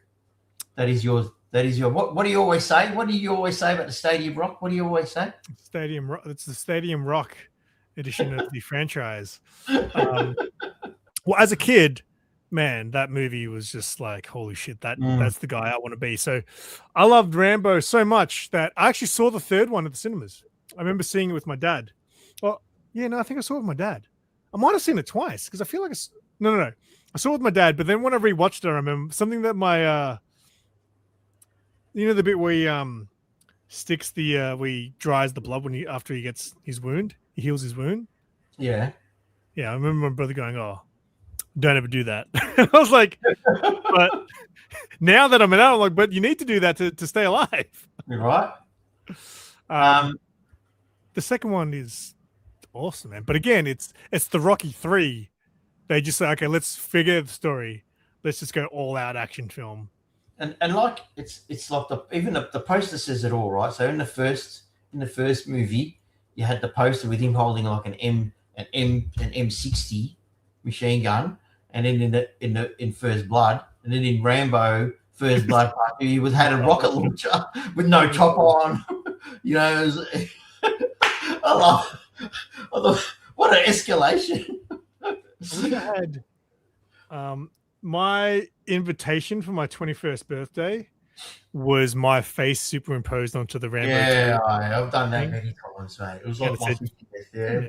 That is your what do you always say? What do you always say about the Stadium Rock? What do you always say? Stadium Rock. It's the Stadium Rock edition of the franchise. Well, as a kid, man, that movie was just like, holy shit, that's the guy I want to be. So I loved Rambo so much that I actually saw the third one at the cinemas. I remember seeing it with my dad. Well, yeah, no, I think I saw it with my dad. I might have seen it twice because I feel like no. I saw it with my dad, but then when I rewatched it, I remember something that my you know the bit where he sticks the where he dries the blood after he gets his wound, he heals his wound. Yeah. Yeah, I remember my brother going, "Oh, don't ever do that." I was like, but now that I'm an adult, I'm like, but you need to do that to stay alive. You're right. The second one is awesome, man. But again, it's the Rocky 3. They just say, okay, let's figure the story. Let's just go all out action film. And like it's like even the poster says it all, right? So in the first movie, you had the poster with him holding like an M60 machine gun, and then in First Blood, and then in Rambo First Blood Part 2, he had a rocket launcher with no top on. You know, I love what an escalation. We had my invitation for my 21st birthday was my face superimposed onto the Rambo. Yeah, I've done that many times, mate. It was like my 50th, yeah.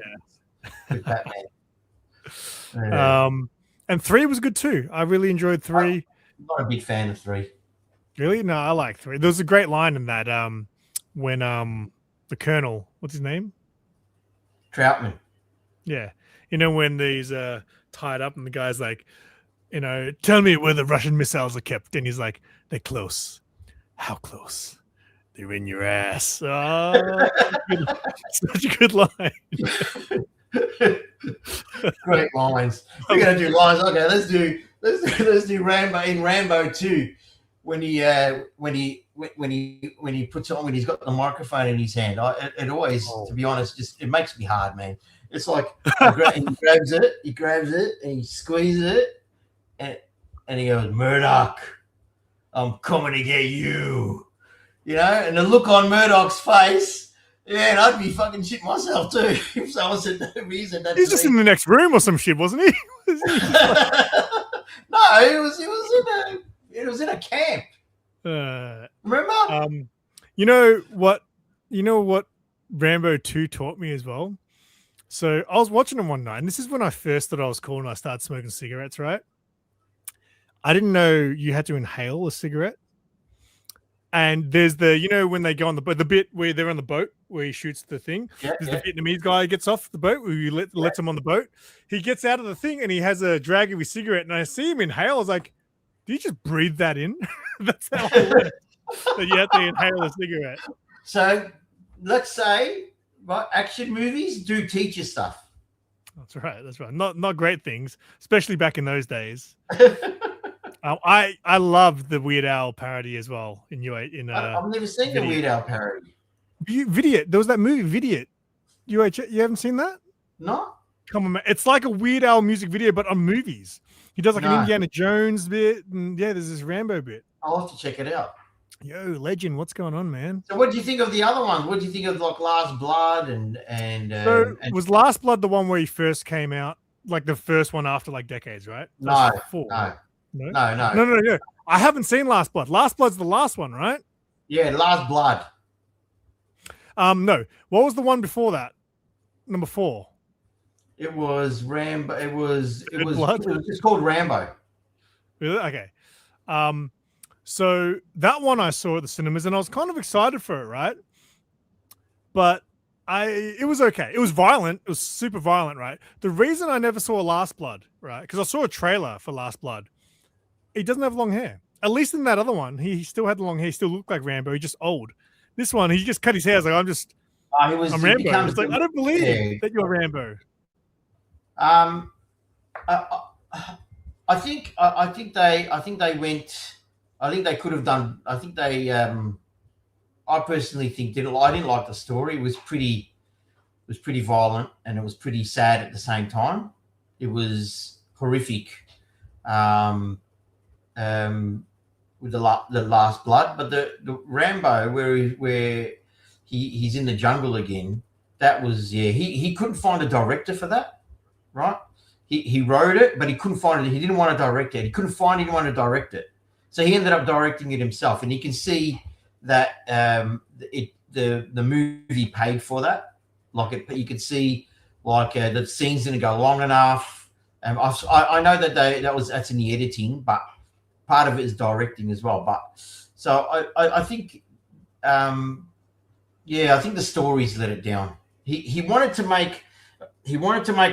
With Batman. Yeah. And 3 was good too. I really enjoyed 3. I'm not a big fan of 3. Really? No, I like 3. There was a great line in that when the Colonel, what's his name? Troutman. Yeah. You know, when these tied up and the guy's like, you know, tell me where the Russian missiles are kept. And he's like, they're close. How close? They're in your ass. Oh, such a good line. Great lines. We're gonna do lines. Okay, let's do Rambo in Rambo 2 when he puts it on, when he's got the microphone in his hand. It always, to be honest, it makes me hard, man. It's like he grabs it, and he squeezes it, and he goes, Murdoch, I'm coming to get you. You know, and the look on Murdoch's face, yeah, I'd be fucking shit myself too if someone said that. He's just in the next room or some shit, wasn't he? No, it was in a camp. Remember? You know what Rambo 2 taught me as well? So I was watching him one night, and this is when I first thought I was cool and I started smoking cigarettes, right? I didn't know you had to inhale a cigarette. And there's when they go on the boat, the bit where they're on the boat where he shoots the thing. The Vietnamese guy gets off the boat where he lets him on the boat. He gets out of the thing and he has a drag of his cigarette, and I see him inhale. I was like, did you just breathe that in? That's how I learned that you have to inhale a cigarette. So let's say, right, action movies do teach you stuff. That's right. Not great things, especially back in those days. I love the Weird Al parody as well. I've never seen the Weird Al parody. Vidiot. There was that movie Vidiot. You haven't seen that? No. Come on, man. It's like a Weird Al music video, but on movies. He does like an Indiana Jones bit, and there's this Rambo bit. I'll have to check it out. Yo, legend, what's going on, man? So what do you think of the other ones? What do you think of like Last Blood and was Last Blood the one where he first came out like the first one after like decades, right? No, First four. no. No. I haven't seen Last Blood. Last Blood's the last one, right? Yeah, Last Blood. No. What was the one before that? Number 4. It was Rambo. Blood? It's called Rambo. Really? Okay. So that one I saw at the cinemas, and I was kind of excited for it, right? But it was okay. It was violent. It was super violent, right? The reason I never saw Last Blood, right? Because I saw a trailer for Last Blood. He doesn't have long hair. At least in that other one, he still had the long hair. He still looked like Rambo. He's just old. This one, he just cut his hair. It's like, I'm Rambo. It's like, I don't believe that you're Rambo. I think they went. I think they could have done. I think they. I personally think I didn't like the story. It was pretty violent, and it was pretty sad at the same time. It was horrific. With the Last Blood, but the Rambo where he's in the jungle again. That was He couldn't find a director for that, right? He wrote it, but he couldn't find it. He didn't want to direct it. He couldn't find anyone to direct it, so he ended up directing it himself. And you can see that the movie paid for that. You could see the scenes didn't go long enough. I know that that's in the editing, but part of it is directing as well. But so I think I think the stories let it down. He wanted to make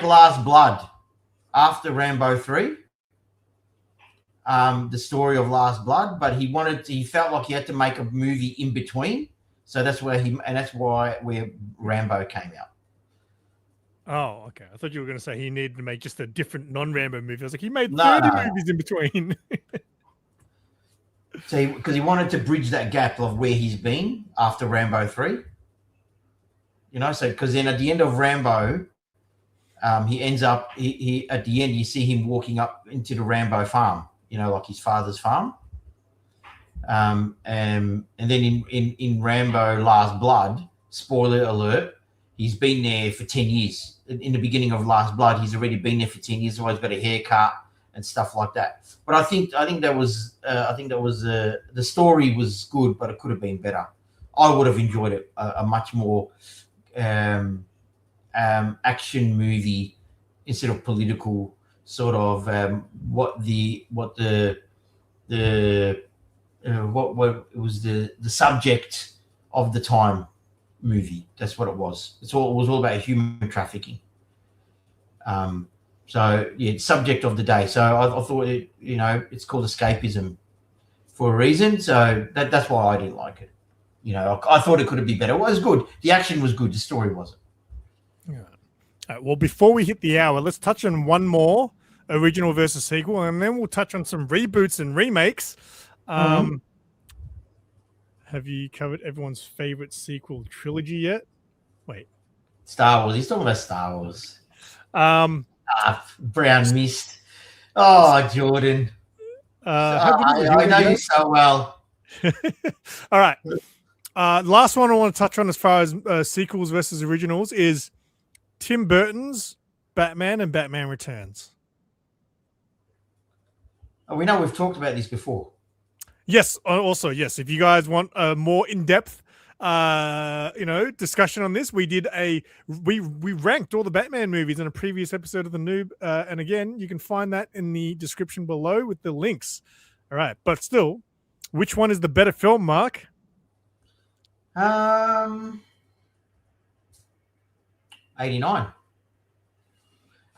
Last Blood after Rambo 3, the story of Last Blood, but he felt like he had to make a movie in between. So that's where where Rambo came out. Oh, okay. I thought you were going to say he needed to make just a different non-Rambo movie. I was like, he made 30 movies in between. So because he wanted to bridge that gap of where he's been after Rambo 3. So because then at the end of Rambo, he ends up he at the end you see him walking up into the Rambo farm, like his father's farm. And then in Rambo Last Blood, spoiler alert, he's been there for 10 years. In the beginning of Last Blood, he's already been there for 10 years. Always got a haircut and stuff like that. But I think that was the story was good, but it could have been better. I would have enjoyed it a much more action movie instead of political sort of what it was the subject of the time movie. That's what it was. It was all about human trafficking. So subject of the day. So I thought it's called escapism for a reason. So that's why I didn't like it. I thought it could have been better. It was good. The action was good. The story wasn't. Yeah. All right, well, before we hit the hour, let's touch on one more original versus sequel, and then we'll touch on some reboots and remakes. Have you covered everyone's favorite sequel trilogy yet? Wait. Star Wars. He's talking about Star Wars. Brown Mist. Oh, Jordan. I know you so well. All right. Last one I want to touch on as far as sequels versus originals is Tim Burton's Batman and Batman Returns. We know we've talked about this before. Yes. Also, yes. If you guys want a more in-depth, discussion on this, we ranked all the Batman movies in a previous episode of the Noob, and again, you can find that in the description below with the links. All right, but still, which one is the better film, Mark? 89.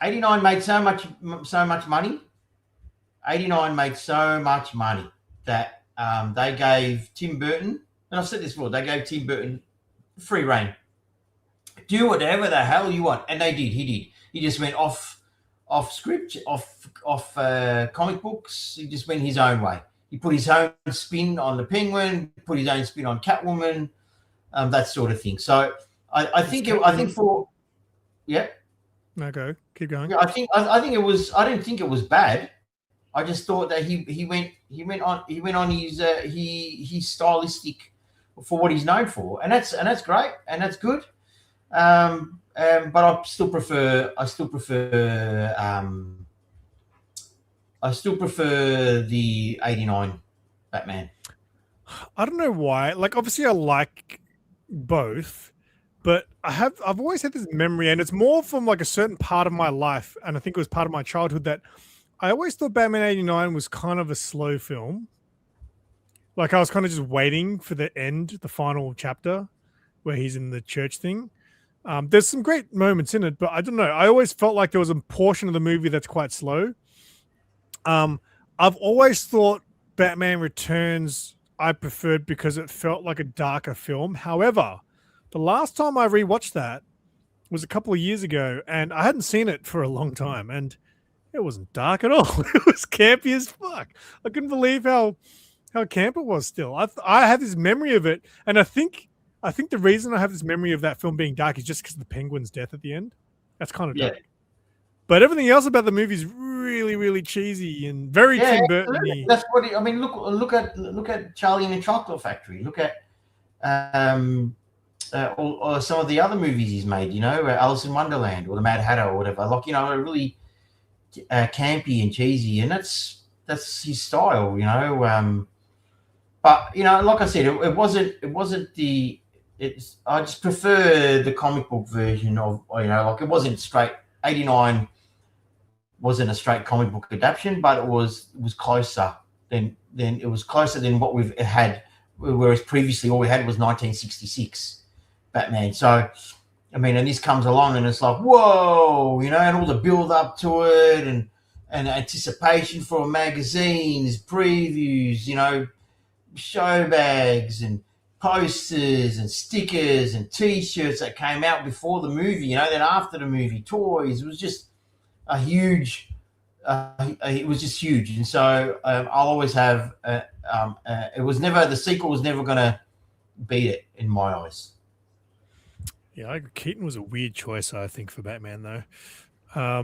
89 made so much money. 89 made so much money that they gave Tim Burton, and I've said this before, they gave Tim Burton free reign. Do whatever the hell you want. And they did. He did. He just went off script, off comic books. He just went his own way. He put his own spin on the Penguin, put his own spin on Catwoman, that sort of thing. So I think yeah. No, go. Keep going. Yeah, I think it was. I didn't think it was bad. I just thought that he went on his stylistic for what he's known for, and that's great and that's good. but I still prefer the '89 Batman. I don't know why. Like, obviously, I like both, but I've always had this memory, and it's more from like a certain part of my life, and I think it was part of my childhood, that I always thought Batman '89 was kind of a slow film. Like, I was kind of just waiting for the end, the final chapter, where he's in the church thing. There's some great moments in it, but I don't know. I always felt like there was a portion of the movie that's quite slow. I've always thought Batman Returns I preferred because it felt like a darker film. However, the last time I rewatched that was a couple of years ago, and I hadn't seen it for a long time, and it wasn't dark at all. It was campy as fuck. I couldn't believe how camp it was still. I have this memory of it, and I think the reason I have this memory of that film being dark is just because of the Penguin's death at the end. That's kind of dark. But everything else about the movie is really, really cheasy and very Tim Burton-y. That's what I mean. Look at Charlie and the Chocolate Factory. Look at or some of the other movies he's made. You know, Alice in Wonderland or the Mad Hatter or whatever. Like, you know, really campy and cheesy, and that's his style. You know, but you know, like I said, it wasn't the. I just prefer the comic book version of, you know, like, it wasn't straight. '89 wasn't a straight comic book adaptation, but it was closer than what we've had. Whereas previously all we had was 1966 Batman. So, I mean, and this comes along and it's like, whoa, you know, and all the build up to it and anticipation for magazines, previews, you know, show bags and posters and stickers and T-shirts that came out before the movie, you know, then after the movie, toys. It was just a huge. It was just huge, and so I'll always have. It was never, the sequel was never going to beat it in my eyes. Yeah, Keaton was a weird choice, I think, for Batman, though. I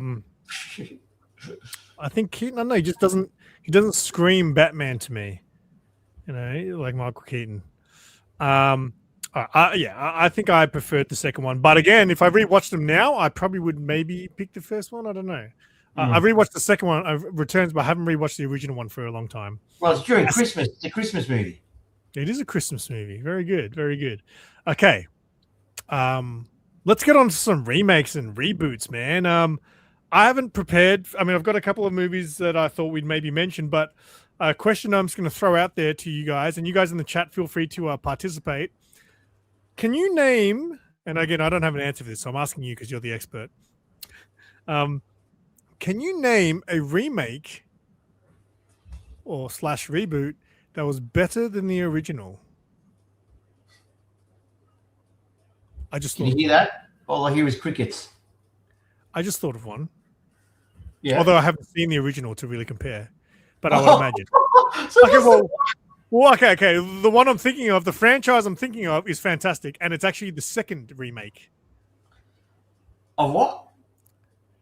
think Keaton, I don't know, he doesn't scream Batman to me, you know, like Michael Keaton. I think I preferred the second one, but again, if I rewatched them now, I probably would maybe pick the first one. I don't know. I've rewatched the second one, Returns, but I haven't rewatched the original one for a long time. Well, it's during Christmas. It's a Christmas movie. It is a Christmas movie. Very good. Very good. Okay. Let's get on to some remakes and reboots, man. I haven't prepared. I mean, I've got a couple of movies that I thought we'd maybe mention, but a question I'm just going to throw out there to you guys, and you guys in the chat, feel free to participate. Can you name, and again, I don't have an answer for this, so I'm asking you because you're the expert. Can you name a remake or / reboot that was better than the original? Can you hear that? All I hear is crickets. I just thought of one. Yeah. Although I haven't seen the original to really compare, but I would imagine. Okay. The one I'm thinking of, the franchise I'm thinking of, is fantastic, and it's actually the second remake. Of what?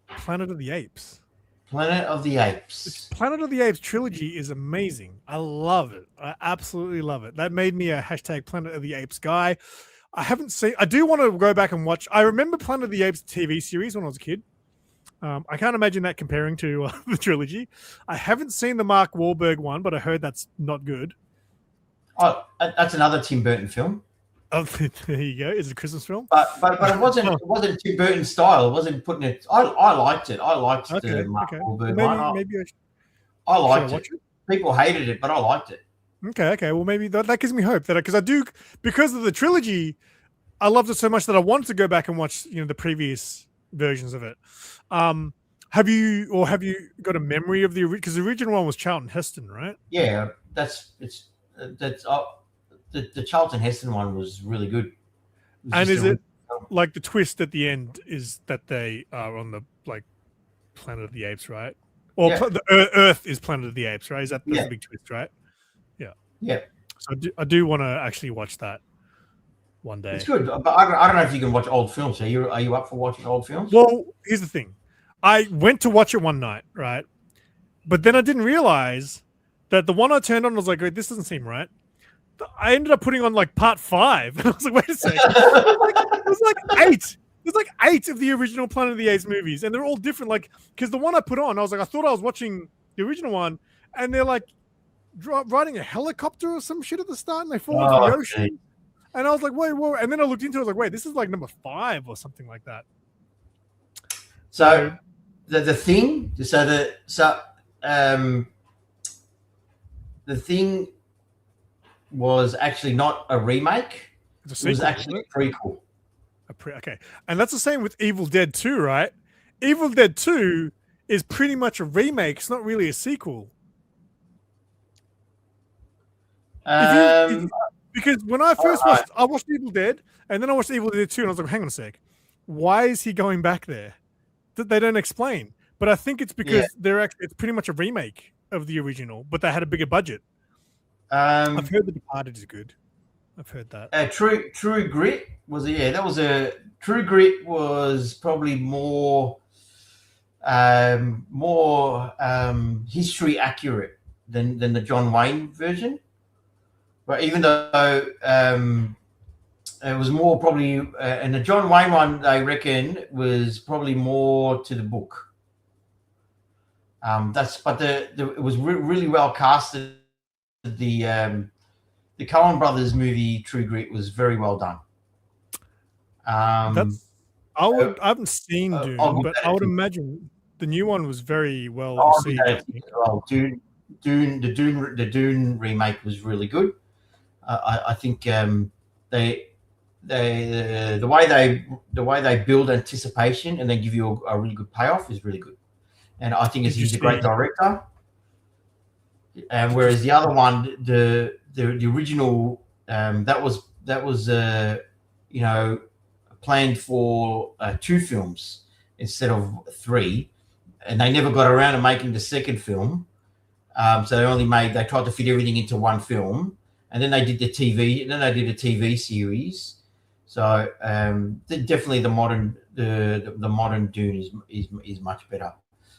Planet of the Apes. Planet of the Apes. The Planet of the Apes trilogy is amazing. I love it. I absolutely love it. That made me a # Planet of the Apes guy. I do want to go back and watch. I remember Planet of the Apes TV series when I was a kid. I can't imagine that comparing to the trilogy. I haven't seen the Mark Wahlberg one, but I heard that's not good. Oh, that's another Tim Burton film. Oh, there you go. It's a Christmas film. But it wasn't Tim Burton style. It wasn't putting it. I liked it. I liked the Mark Wahlberg one. Maybe I liked it. People hated it, but I liked it. Okay. Well, maybe that gives me hope that because of the trilogy, I loved it so much that I wanted to go back and watch, you know, the previous versions of it. Have you got a memory of the original one was Charlton Heston, right? Yeah, the Charlton Heston one was really good. And is it like the twist at the end is that they are on the Planet of the Apes, right? Or the Earth is Planet of the Apes, right? That's a big twist, right? Yeah. Yeah. So I do want to actually watch that one day. It's good, but I don't know if you can watch old films. Are you up for watching old films? Well, here's the thing. I went to watch it one night, right? But then I didn't realize that the one I turned on was like, wait, this doesn't seem right. I ended up putting on part 5. And I was like, wait a second. It was like 8. there's like 8 of the original Planet of the Apes movies, and they're all different. Like, because the one I put on, I was like, I thought I was watching the original one, and they're like riding a helicopter or some shit at the start, and they fall into the ocean. Gee. And I was like, wait, whoa. And then I looked into it, I was like, wait, this is like number 5 or something like that. So the thing was actually not a remake. It was actually a prequel. Okay. And that's the same with Evil Dead 2, right? Evil Dead 2 is pretty much a remake. It's not really a sequel. Because when I first watched Evil Dead, and then I watched Evil Dead 2, and I was like, hang on a sec. Why is he going back there? That they don't explain. But I think it's because it's pretty much a remake of the original, but they had a bigger budget. I've heard The Departed is good. I've heard that. True Grit was True Grit was probably more history accurate than the John Wayne version. But even though it was more probably, and the John Wayne one, they reckon, was probably more to the book. It was really well casted. The Coen Brothers movie True Grit was very well done. I haven't seen Dune, but I would imagine the new one was very well received. The Dune remake was really good. I think the way they build anticipation and then give you a really good payoff is really good. And I think he's a great director. And whereas the other one, the original, that was planned for 2 films instead of 3, and they never got around to making the second film. So they tried to fit everything into one film, and then they did the TV, and then they did a TV series. So definitely the modern Dune is much better.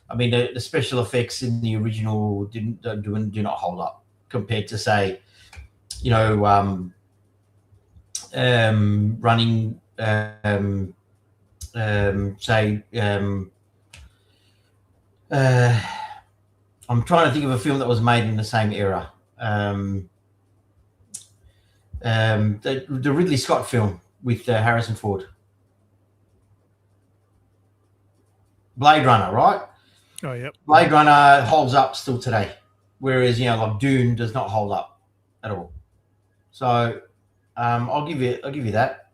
I mean, the special effects in the original do not hold up compared to, say, running. I'm trying to think of a film that was made in the same era. The Ridley Scott film with Harrison Ford, Blade Runner, right? Oh, yep. Blade Runner holds up still today, whereas like Dune does not hold up at all. So I'll give you that.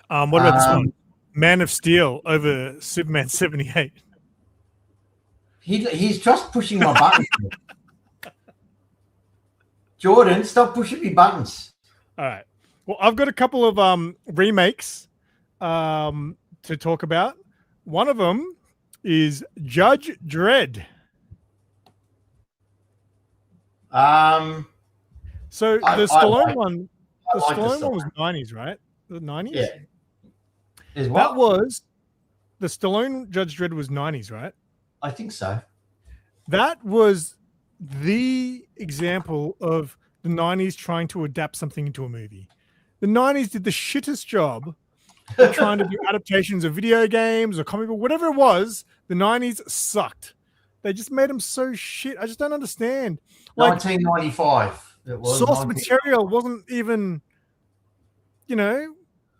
What about this one? Man of Steel over Superman 78. He's just pushing my buttons. Jordan, stop pushing me buttons. All right. Well, I've got a couple of remakes to talk about. One of them is Judge Dredd. So the Stallone one, Stallone one was 90s, right? The 90s? Yeah. That was the Stallone Judge Dredd was 90s, right? I think so. That was the example of the 90s trying to adapt something into a movie. The 90s did the shittest job of trying to do adaptations of video games or comic book, whatever it was. The 90s sucked. They just made them so shit. I just don't understand. Like 1995. It was source material wasn't even,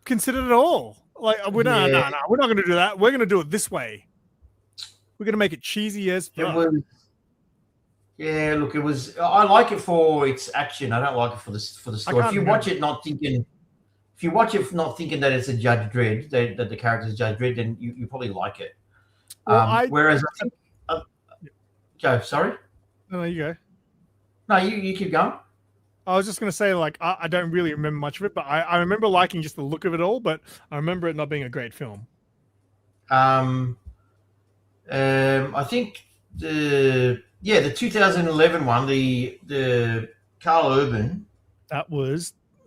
considered at all. Like we're not going to do that. We're going to do it this way. We're going to make it cheesy as fuck. Look, it was. I like it for its action. I don't like it for the story. If you watch it not thinking that it's a Judge Dredd, that the character is Judge Dredd, then you probably like it. Whereas I think, Joe, sorry. No, you go. No, you keep going. I was just going to say, like, I don't really remember much of it, but I remember liking just the look of it all, but I remember it not being a great film. I think the 2011 one, the Carl Urban.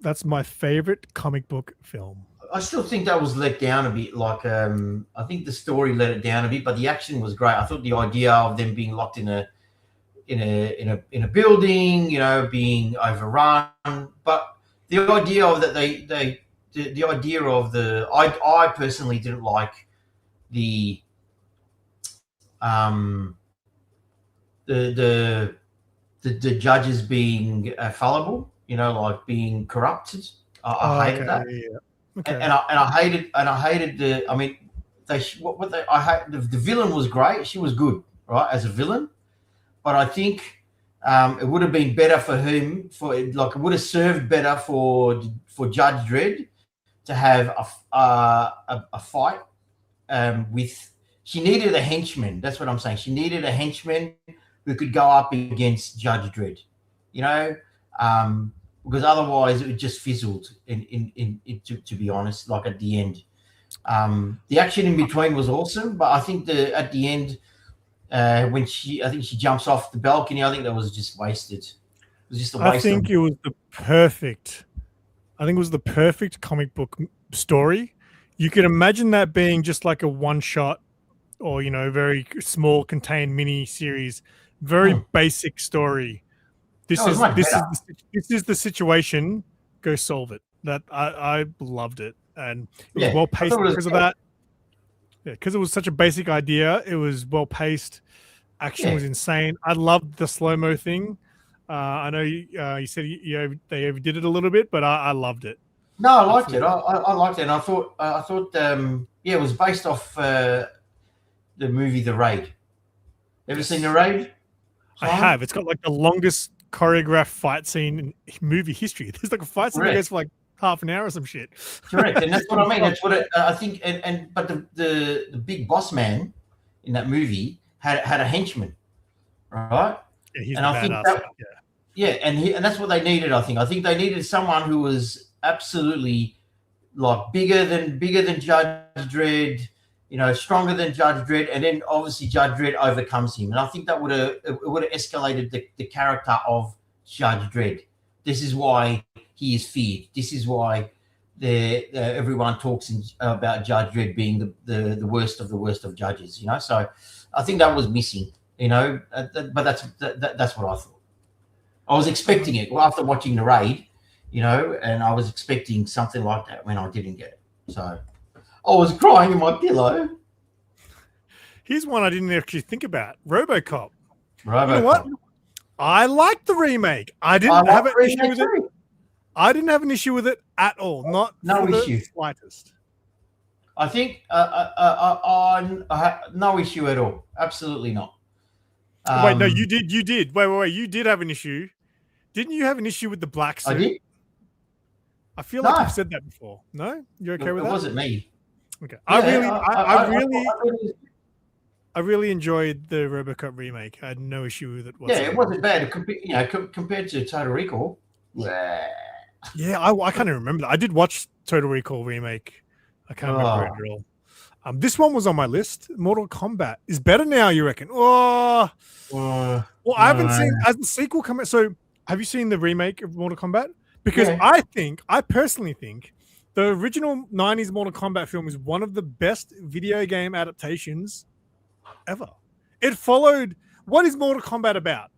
That's my favorite comic book film. I still think that was let down a bit. Like, I think the story let it down a bit, but the action was great. I thought the idea of them being locked in a building, being overrun, but the idea of that they the idea of I personally didn't like the the judges being fallible, like being corrupted. I hated that. Yeah. Okay. And I hated the. I mean, the villain was great. She was good, right, as a villain. But I think it would have been better for him. It would have served better for Judge Dredd to have a fight with. She needed a henchman. That's what I'm saying. She needed a henchman who could go up against Judge Dredd. Because otherwise it just fizzled. To be honest, like at the end, the action in between was awesome, but I think at the end, when I think she jumps off the balcony, I think that was just wasted. It was just a waste. I think it was the perfect. I think it was the perfect comic book story. You can imagine that being just like a one shot, or very small contained mini series, very basic story. This is the situation. Go solve it. That I loved it, and it was well paced because of that. Yeah, because it was such a basic idea. It was well paced. Action was insane. I loved the slow mo thing. I know you said they overdid it a little bit, but I loved it. No, I liked it. I liked it, and I thought it was based off the movie The Raid. Ever seen The Raid? I have. It's got like the longest choreographed fight scene in movie history. There's like a fight scene that goes for like half an hour or some shit. Correct, and that's what I mean. That's what I think. But the big boss man in that movie had a henchman, right? Yeah, he's and I think and that's what they needed. I think they needed someone who was absolutely like bigger than Judge Dredd, stronger than Judge Dredd, and then obviously Judge Dredd overcomes him. And I think that would have escalated the character of Judge Dredd. This is why he is feared. This is why everyone talks about Judge Dredd being the worst of judges. So I think that was missing. But that's what I thought. I was expecting it after watching The Raid, and I was expecting something like that when I didn't get it. So I was crying in my pillow. Here's one I didn't actually think about. RoboCop. You know what? I liked the remake. I didn't have an issue with it. I didn't have an issue with it at all. No issue. The slightest. I think no issue at all. Absolutely not. Wait, no, you did. You did. Wait. You did have an issue. Didn't you have an issue with the black suit? I did. I feel like you've said that before. No? You okay with that? It wasn't me. Okay. I really enjoyed the RoboCop remake. I had no issue with it whatsoever. Yeah, it wasn't bad. Compared to Total Recall. Yeah, I can't even remember that. I did watch Total Recall remake. I can't remember it at all. This one was on my list. Mortal Kombat is better now, you reckon? Well, I haven't seen as the sequel come out. So, have you seen the remake of Mortal Kombat? Because I personally think the original 90s Mortal Kombat film is one of the best video game adaptations ever. It followed, what is Mortal Kombat about?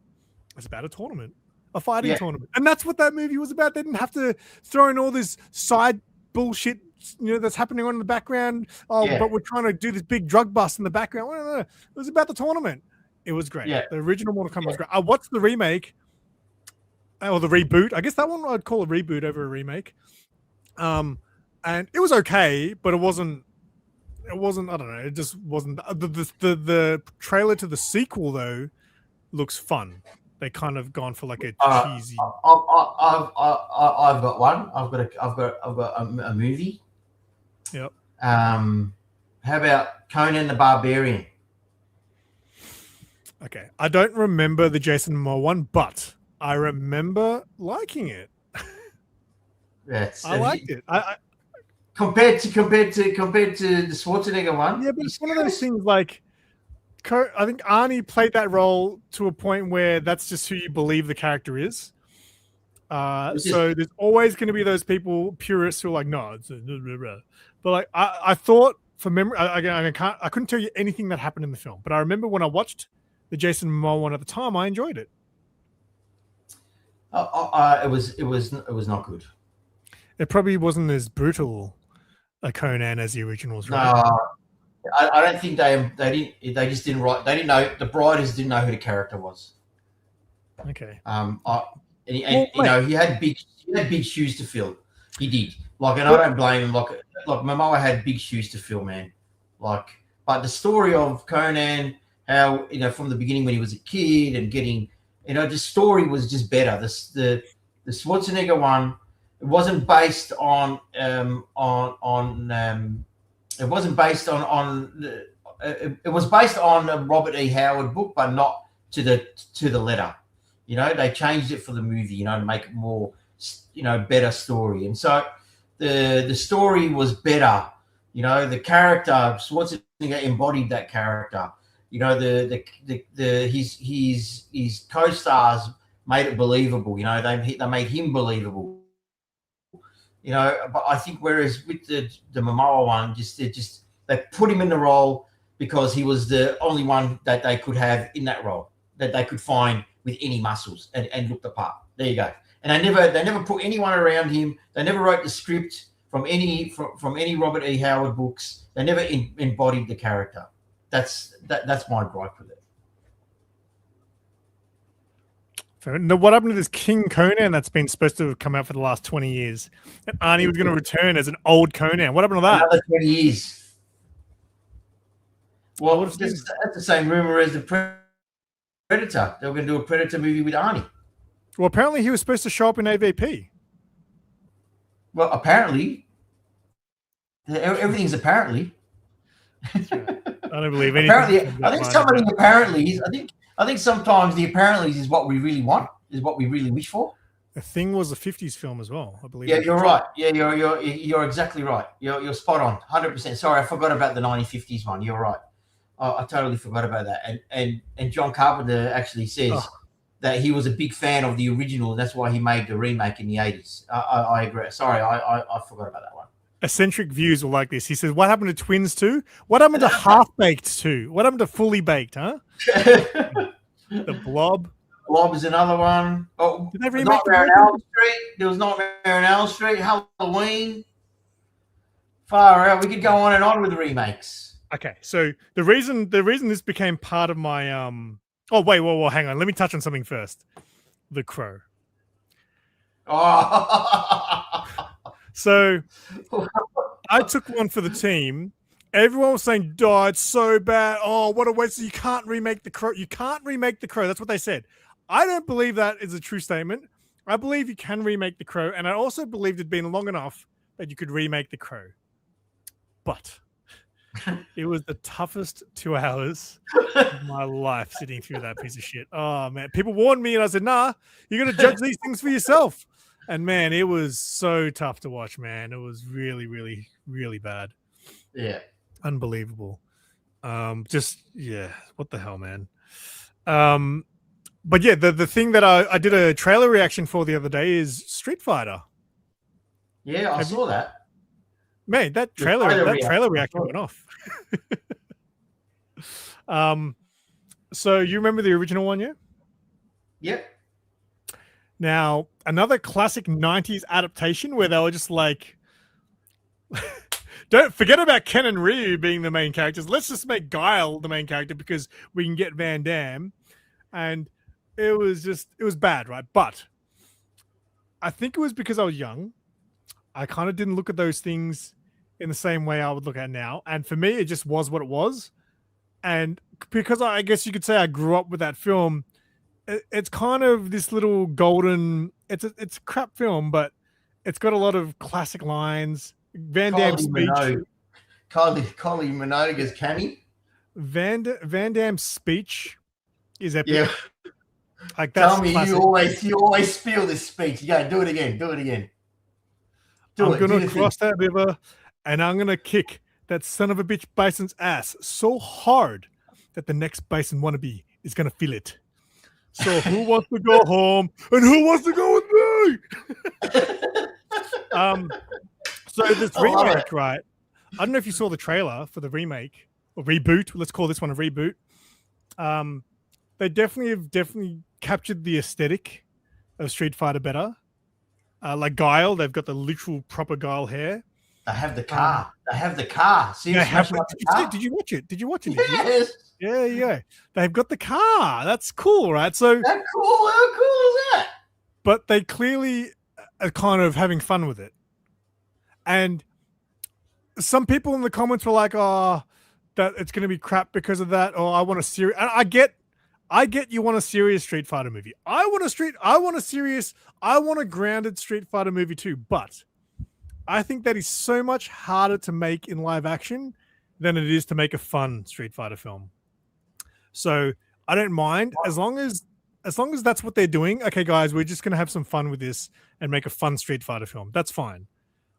It's about a tournament, a fighting tournament. And that's what that movie was about. They didn't have to throw in all this side bullshit, that's happening on in the background. But we're trying to do this big drug bust in the background. No. It was about the tournament. It was great. Yeah. The original Mortal Kombat was great. I watched the remake, or the reboot. I guess that one I'd call a reboot over a remake. And it was okay, but it wasn't, I don't know. It just wasn't. The trailer to the sequel, though, looks fun. They kind of gone for like a cheesy. I've got one. I've got a movie. Yep. How about Conan the Barbarian? Okay, I don't remember the Jason Momoa one, but I remember liking it. I liked it. Compared to the Schwarzenegger one. Yeah, but it's one of those things like, I think Arnie played that role to a point where that's just who you believe the character is. So there's always going to be those people, purists, who are like, no, it's but like I thought, for memory, I couldn't tell you anything that happened in the film, but I remember when I watched the Jason Momoa one at the time, I enjoyed it. It was not good. It probably wasn't as brutal a Conan as the originals, right? No, I don't think they just didn't write. They didn't know, the writers didn't know who the character was. Okay. And you know, he had big shoes to fill. He did. Like, and I don't blame him. Like Momoa had big shoes to fill, man. Like, but the story of Conan, how, you know, from the beginning when he was a kid and getting, you know, the story was just better. The Schwarzenegger one, it wasn't based on it wasn't based on it was based on a Robert E. Howard book, but not to the letter. You know, they changed it for the movie, you know, to make it more, you know, better story. And so the story was better. You know, the character Schwarzenegger embodied that character. You know, his co-stars made it believable. You know, they made him believable. You know, but I think whereas with the Momoa one, they put him in the role because he was the only one that they could have in that role, that they could find with any muscles and looked the part. There you go. And they never put anyone around him. They never wrote the script from any Robert E. Howard books. They never embodied the character. That's my gripe with it. What happened to this King Conan that's been supposed to have come out for the last 20 years? And Arnie was going to return as an old Conan. What happened to that? Another 20 years. Well, that's the same rumor as the Predator. They were going to do a Predator movie with Arnie. Well, apparently he was supposed to show up in AVP. Well, apparently. Everything's apparently. I don't believe anything. Apparently, I think some of the apparentlys, I think sometimes the apparentlys is what we really want, is what we really wish for. The Thing was a 50s film as well, I believe. Yeah, you're right. Yeah, you're exactly right. You're spot on, 100%. Sorry, I forgot about the 1950s one. You're right. I totally forgot about that. And John Carpenter actually says that he was a big fan of the original, and that's why he made the remake in the 80s. I agree. Sorry, I forgot about that one. Eccentric Views will like this. He says, what happened to Twins 2? What happened to Half Baked 2? What happened to Fully Baked, huh? The Blob. Blob is another one. Oh, did they remake Nightmare on Elm Street? There was Nightmare on Elm Street, Halloween. Far out. We could go on and on with the remakes. Okay, so the reason this became part of my oh wait, whoa, hang on. Let me touch on something first. The Crow. Oh. So I took one for the team. Everyone was saying, "Oh, it's so bad. Oh, what a waste. You can't remake The Crow. You can't remake The Crow." That's what they said. I don't believe that is a true statement. I believe you can remake The Crow, and I also believed it'd been long enough that you could remake The Crow. But it was the toughest 2 hours of my life sitting through that piece of shit. Oh, man. People warned me, and I said, nah, you're going to judge these things for yourself. And, man, it was so tough to watch, man. It was really, really, really bad. Yeah. Unbelievable. Yeah, what the hell, man? But, yeah, the thing that I did a trailer reaction for the other day is Street Fighter. Yeah, I saw that. Man, that trailer reaction went off. So you remember the original one, yeah? Yep. Now, another classic 90s adaptation where they were just like, don't forget about Ken and Ryu being the main characters. Let's just make Guile the main character because we can get Van Damme. And it was bad, right? But I think it was because I was young. I kind of didn't look at those things in the same way I would look at now. And for me, it just was what it was. And because I guess you could say I grew up with that film, it's kind of this little golden, it's a crap film, but it's got a lot of classic lines. Van Damme's speech. Kylie Minogue's Cammy. Van Damme's speech is epic. Yeah. Like that's Tell me classic. you always feel this speech. Yeah, do it again. I'm going to cross that river and I'm going to kick that son of a bitch bison's ass so hard that the next bison wannabe is going to feel it. So who wants to go home and who wants to go with me? So this remake, right? I don't know if you saw the trailer for the remake or reboot. Let's call this one a reboot. They definitely captured the aesthetic of Street Fighter better. like Guile. They've got the literal proper Guile hair. They have the car. They have the car. See him smashing up the car? Did you watch it? Did you watch it? Yes. Yeah, yeah. They've got the car. That's cool, right? So How cool is that? But they clearly are kind of having fun with it. And some people in the comments were like, "Oh, that it's going to be crap because of that." Or I want a serious. And I get you want a serious Street Fighter movie. I want a grounded Street Fighter movie too. But I think that is so much harder to make in live action than it is to make a fun Street Fighter film. So I don't mind as long as that's what they're doing. Okay, guys, we're just going to have some fun with this and make a fun Street Fighter film. That's fine.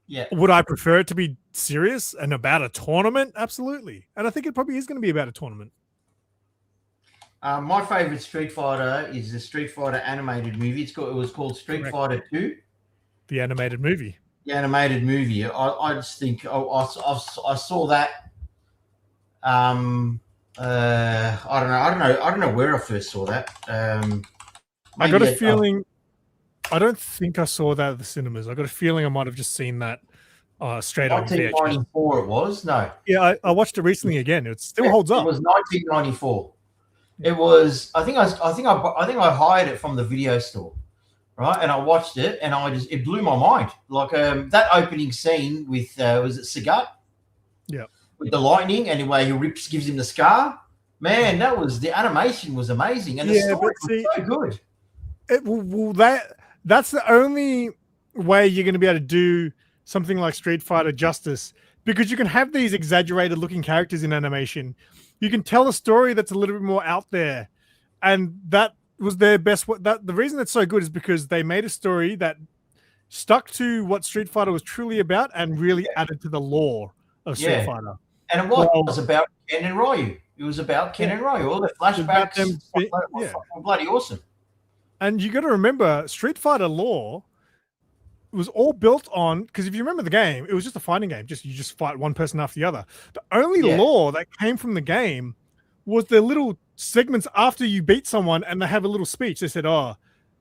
Yeah. Would I prefer it to be serious and about a tournament? Absolutely. And I think it probably is going to be about a tournament. My favorite Street Fighter is the Street Fighter animated movie. It was called Street Fighter 2. The animated movie. The animated movie. I just think I saw that. I don't know where I first saw that. I got a feeling. I don't think I saw that at the cinemas. I got a feeling I might have just seen that straight on VHS. 1994 it was. No. Yeah, I watched it recently again. It still holds up. It was 1994. It was. I think I hired it from the video store, right? And I watched it, and it blew my mind. Like that opening scene with was it Sagat? Yeah. With the lightning and the way he gives him the scar. Man, the animation was amazing, and the story was so good. That's the only way you're going to be able to do something like Street Fighter justice, because you can have these exaggerated looking characters in animation. You can tell a story that's a little bit more out there, and that was their best. The reason it's so good is because they made a story that stuck to what Street Fighter was truly about and really added to the lore of Street Fighter. And it was about Ken and Ryu. It was about Ken and Ryu. All the flashbacks were bloody awesome. And you got to remember, Street Fighter lore was all built on, because if you remember the game, it was just a fighting game. You just fight one person after the other. The only lore that came from the game was the little segments after you beat someone, and they have a little speech. They said, "Oh,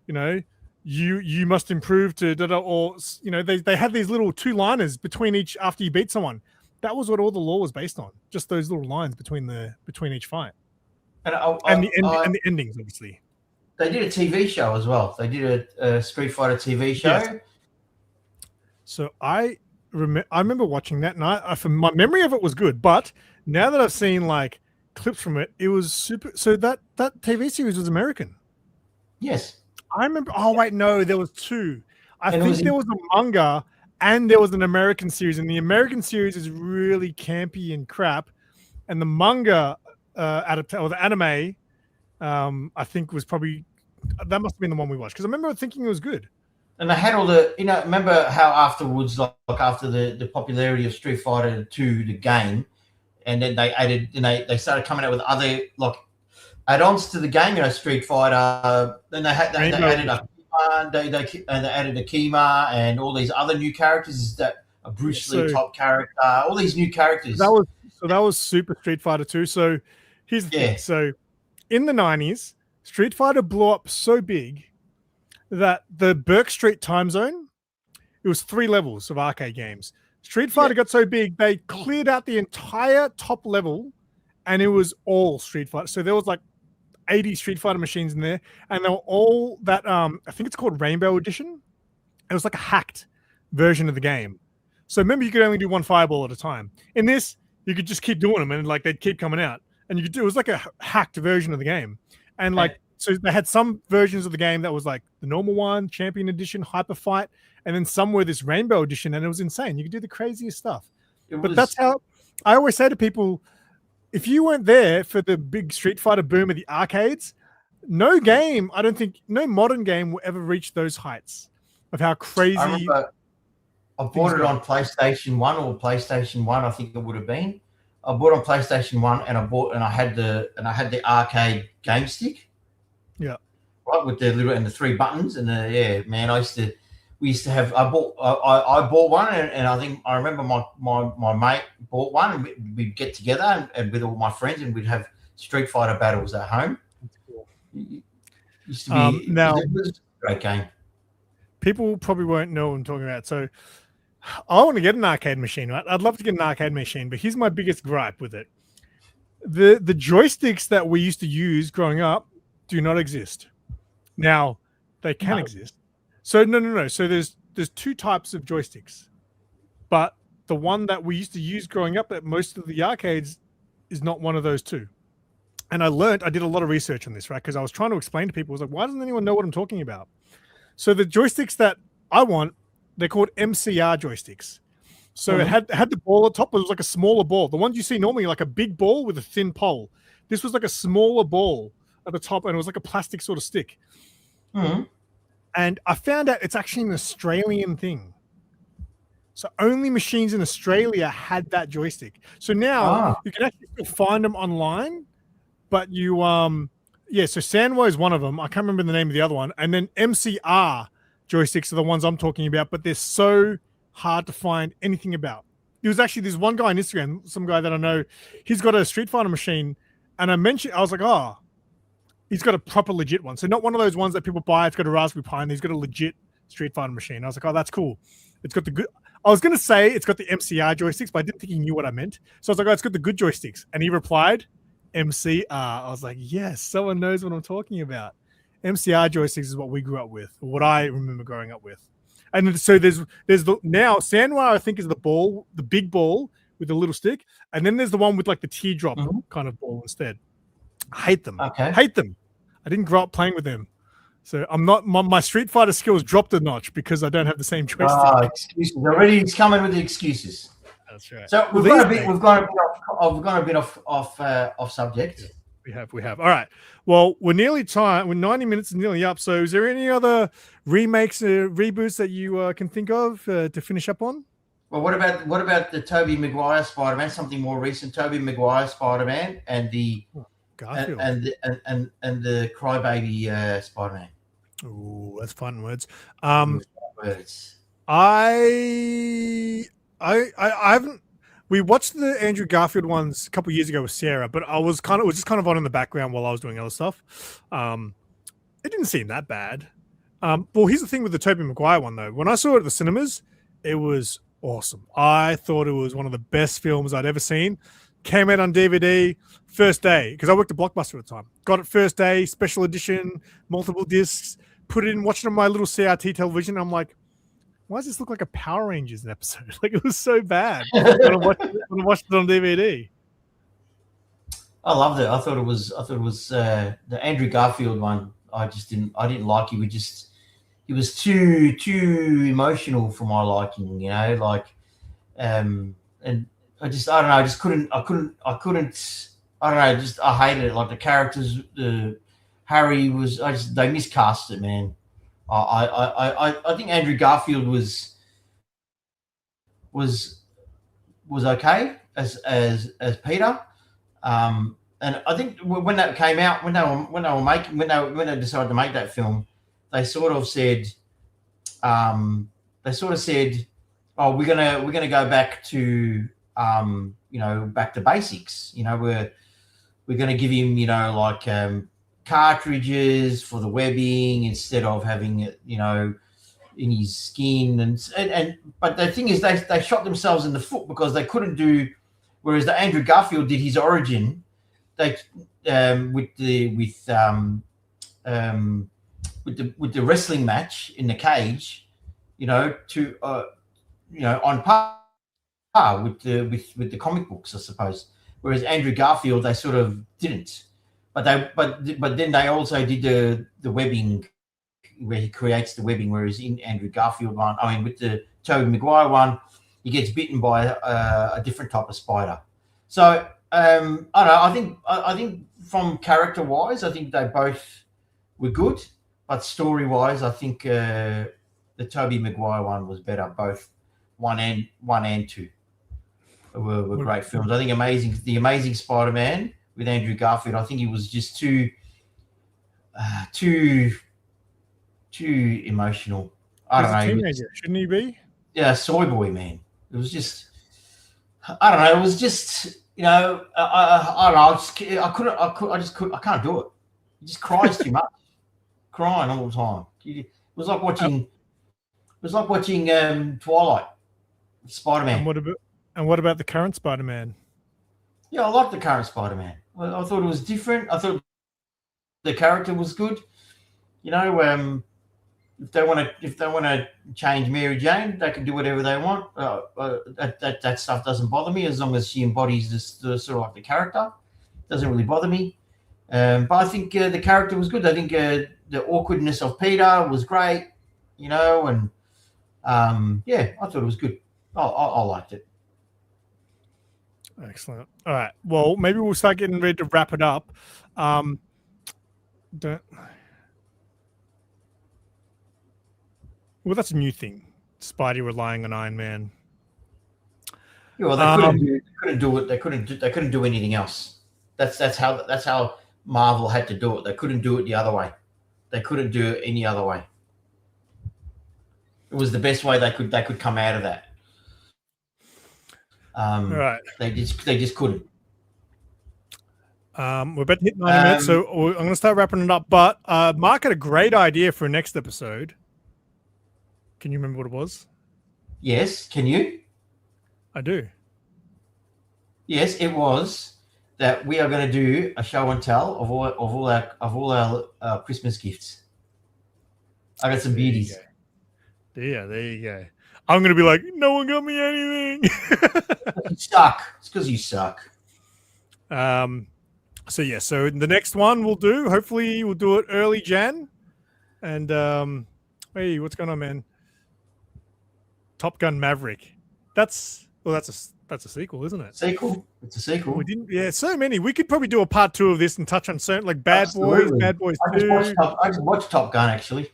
you must improve to," or they had these little two-liners between each after you beat someone. That was what all the lore was based on. Just those little lines between each fight, and the endings, obviously. They did a TV show as well. They did a Street Fighter TV show. Yes. So I remember watching that, and from my memory of it was good. But now that I've seen like clips from it, it was super. So that TV series was American. Yes, I remember. Oh wait, no, there was two. I think there was a manga and there was an American series, and the American series is really campy and crap, and the manga or the anime. I think was probably that must have been the one we watched, because I remember thinking it was good. And they had all the, remember how afterwards, like after the popularity of Street Fighter 2, the game, and then they added, they started coming out with other like add-ons to the game, Street Fighter. Then they added Akima and all these other new characters, that a Bruce Lee top character, all these new characters. That was Super Street Fighter 2. So here's the thing. So in the 90s, Street Fighter blew up so big that the Burke Street time zone, it was 3 levels of arcade games. Street Fighter got so big, they cleared out the entire top level, and it was all Street Fighter. So there was like 80 Street Fighter machines in there, and they were all that, I think it's called Rainbow Edition. It was like a hacked version of the game. So remember, you could only do one fireball at a time. In this, you could just keep doing them, and like they'd keep coming out. And you could do, it was like a hacked version of the game. And like, so they had some versions of the game that was like the normal one, Champion Edition, Hyper Fight, and then some were this Rainbow Edition, and it was insane. You could do the craziest stuff. But that's how I always say to people, if you weren't there for the big Street Fighter boom of the arcades, no game, I don't think, no modern game will ever reach those heights of how crazy. I bought it on PlayStation 1 or PlayStation 1, I think it would have been. I bought on PlayStation 1, and I had the arcade game stick. Yeah. Right, with the little and the 3 buttons, and man, I bought one, and I think I remember my mate bought one, and we'd get together and with all my friends, and we'd have Street Fighter battles at home. It used to be it was a great game. people probably won't know what I'm talking about. So I want to get an arcade machine, right? I'd love to get an arcade machine, but here's my biggest gripe with it. The joysticks that we used to use growing up do not exist. Now, they can exist. So no. So there's two types of joysticks. But the one that we used to use growing up at most of the arcades is not one of those two. And I did a lot of research on this, right? Because I was trying to explain to people, I was like, why doesn't anyone know what I'm talking about? So the joysticks that I want, they're called MCR joysticks. So it had the ball at the top, but it was like a smaller ball. The ones you see normally, like a big ball with a thin pole. This was like a smaller ball at the top, and it was like a plastic sort of stick. And I found out it's actually an Australian thing. So only machines in Australia had that joystick. So now you can actually still find them online, but you so Sanwo is one of them. I can't remember the name of the other one. And then MCR joysticks are the ones I'm talking about, but they're so hard to find anything about. There's one guy on Instagram, some guy that I know, he's got a Street Fighter machine, and I was like, he's got a proper legit one. So not one of those ones that people buy, it's got a Raspberry Pi, and he's got a legit Street Fighter machine. I was like, that's cool. It's got the good. I was going to say it's got the MCR joysticks, but I didn't think he knew what I meant. So I was like, it's got the good joysticks. And he replied, MCR. I was like, yes, someone knows what I'm talking about. MCR joysticks is what we grew up with, or what I remember growing up with. And so there's now Sanwa, I think, is the big ball with the little stick. And then there's the one with like the teardrop kind of ball instead. I hate them. Hate them. I didn't grow up playing with them. So I'm not my Street Fighter skills dropped a notch because I don't have the same joystick. Excuses already. He's coming with the excuses. That's right. So we've gone a bit off subject. We have. All right. Well, we're nearly time. We're 90 minutes and nearly up. So is there any other remakes or reboots that you can think of to finish up on? Well, what about the Tobey Maguire Spider-Man? Something more recent, Tobey Maguire Spider-Man, and the Garfield and the Crybaby Spider-Man. Oh, that's fun words. Words. I haven't. We watched the Andrew Garfield ones a couple of years ago with Sarah, but it was just kind of on in the background while I was doing other stuff. It didn't seem that bad. Well, here's the thing with the Tobey Maguire one though. When I saw it at the cinemas, it was awesome. I thought it was one of the best films I'd ever seen. Came out on DVD first day because I worked at Blockbuster at the time. Got it first day, special edition, multiple discs. Put it in, watched it on my little CRT television. I'm like, why does this look like a Power Rangers episode? Like, it was so bad when I watched it on DVD. I loved it. I thought it was the Andrew Garfield one. I didn't like it. He was too emotional for my liking, you know, like, and I don't know. I hated it. Like the characters, Harry was. They miscast it, man. I think Andrew Garfield was okay as Peter, and I think when that came out, when they decided to make that film, they sort of said, oh, we're gonna go back to back to basics. You know, we're gonna give him, like cartridges for the webbing instead of having it, in his skin, and but the thing is they shot themselves in the foot because they couldn't do, whereas the Andrew Garfield did his origin, they with the wrestling match in the cage, on par with the comic books, I suppose. Whereas Andrew Garfield, they sort of didn't. But then they also did the webbing where he creates the webbing, whereas in Andrew Garfield one, with the Tobey Maguire one, he gets bitten by a different type of spider. So I don't know. I think from character wise, I think they both were good, but story wise, I think the Tobey Maguire one was better. Both one and two were great films. I think the Amazing Spider-Man with Andrew Garfield, I think he was just too emotional. I don't know. Teenager, shouldn't he be? Yeah, soy boy, man. It was just, I don't know. It was just, I don't know. I can't do it. He just cries too much, crying all the time. It was like watching was like watching Twilight, Spider-Man. And what about the current Spider-Man? Yeah, I like the current Spider-Man. I thought it was different. I thought the character was good. You know, if they want to change Mary Jane, they can do whatever they want. That stuff doesn't bother me as long as she embodies the sort of like the character. Doesn't really bother me. But I think the character was good. I think the awkwardness of Peter was great. You know, and yeah, I thought it was good. I liked it. Excellent. All right. Well, maybe we'll start getting ready to wrap it up. Well, that's a new thing. Spidey relying on Iron Man. Yeah, well, they couldn't do it. They couldn't do anything else. That's how Marvel had to do it. They couldn't do it the other way. They couldn't do it any other way. It was the best way they could come out of that. Right. They just couldn't. We're about to hit 90 minutes, so I'm going to start wrapping it up. But Mark had a great idea for a next episode. Can you remember what it was? Yes. Can you? I do. Yes, it was that we are going to do a show and tell of all our Christmas gifts. I got some beauties. Yeah, there you go. I'm going to be like, no one got me anything. You suck. It's because you suck. So yeah, so the next one we'll do, hopefully we'll do it early Jan. And hey, what's going on, man? Top Gun Maverick. That's a sequel, isn't it? Sequel. It's a sequel. We didn't. Yeah, so many. We could probably do a part 2 of this and touch on certain like Bad Boys 2. I just watched Top Gun actually.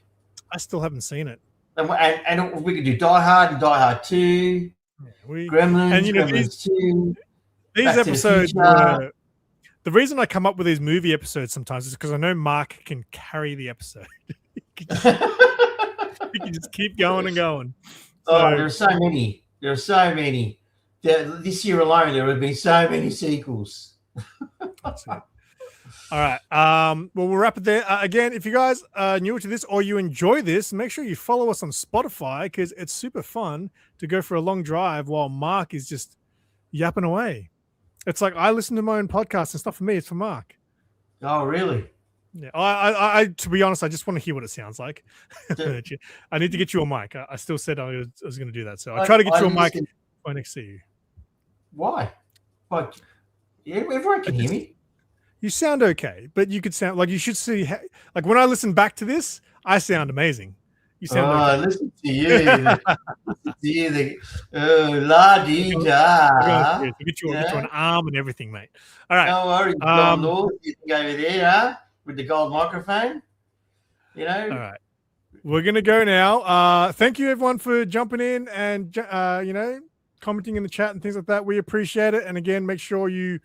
I still haven't seen it. And we could do Die Hard and Die Hard 2. Yeah, Gremlins, and you know, Gremlins 2. These episodes were, the reason I come up with these movie episodes sometimes is because I know Mark can carry the episode. He can just keep going and going. So, there are so many. There are so many. This year alone, there have been so many sequels. All right. Well, we'll wrap it there. Again, if you guys are new to this or you enjoy this, make sure you follow us on Spotify because it's super fun to go for a long drive while Mark is just yapping away. It's like I listen to my own podcast and stuff. For me, it's for Mark. Oh, really? Yeah. I to be honest, I just want to hear what it sounds like. I need to get you a mic. I still said I was going to do that, so I try to get you a mic when I next see you. Why? But everyone can hear me. You sound okay, but you could sound like you should see. Like when I listen back to this, I sound amazing. You sound. Okay. Listen to you. Listen to you. La di da. Get you an arm and everything, mate. All right. No worries, Lord. You can go over there, huh? With the gold microphone. You know. All right. We're gonna go now. Thank you everyone for jumping in and commenting in the chat and things like that. We appreciate it. And again, make sure you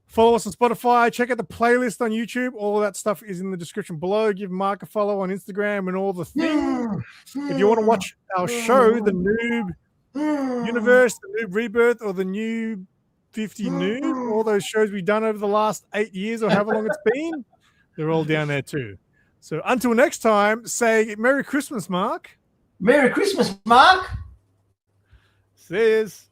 follow us on Spotify. Check out the playlist on YouTube. All of that stuff is in the description below. Give Mark a follow on Instagram and all the things. If you want to watch our show, the Noob Universe, the Noob Rebirth, or the New 50 Noob, all those shows we've done over the last 8 years or however long it's been, they're all down there too. So until next time, say Merry Christmas, Mark. Merry Christmas, Mark. Cheers.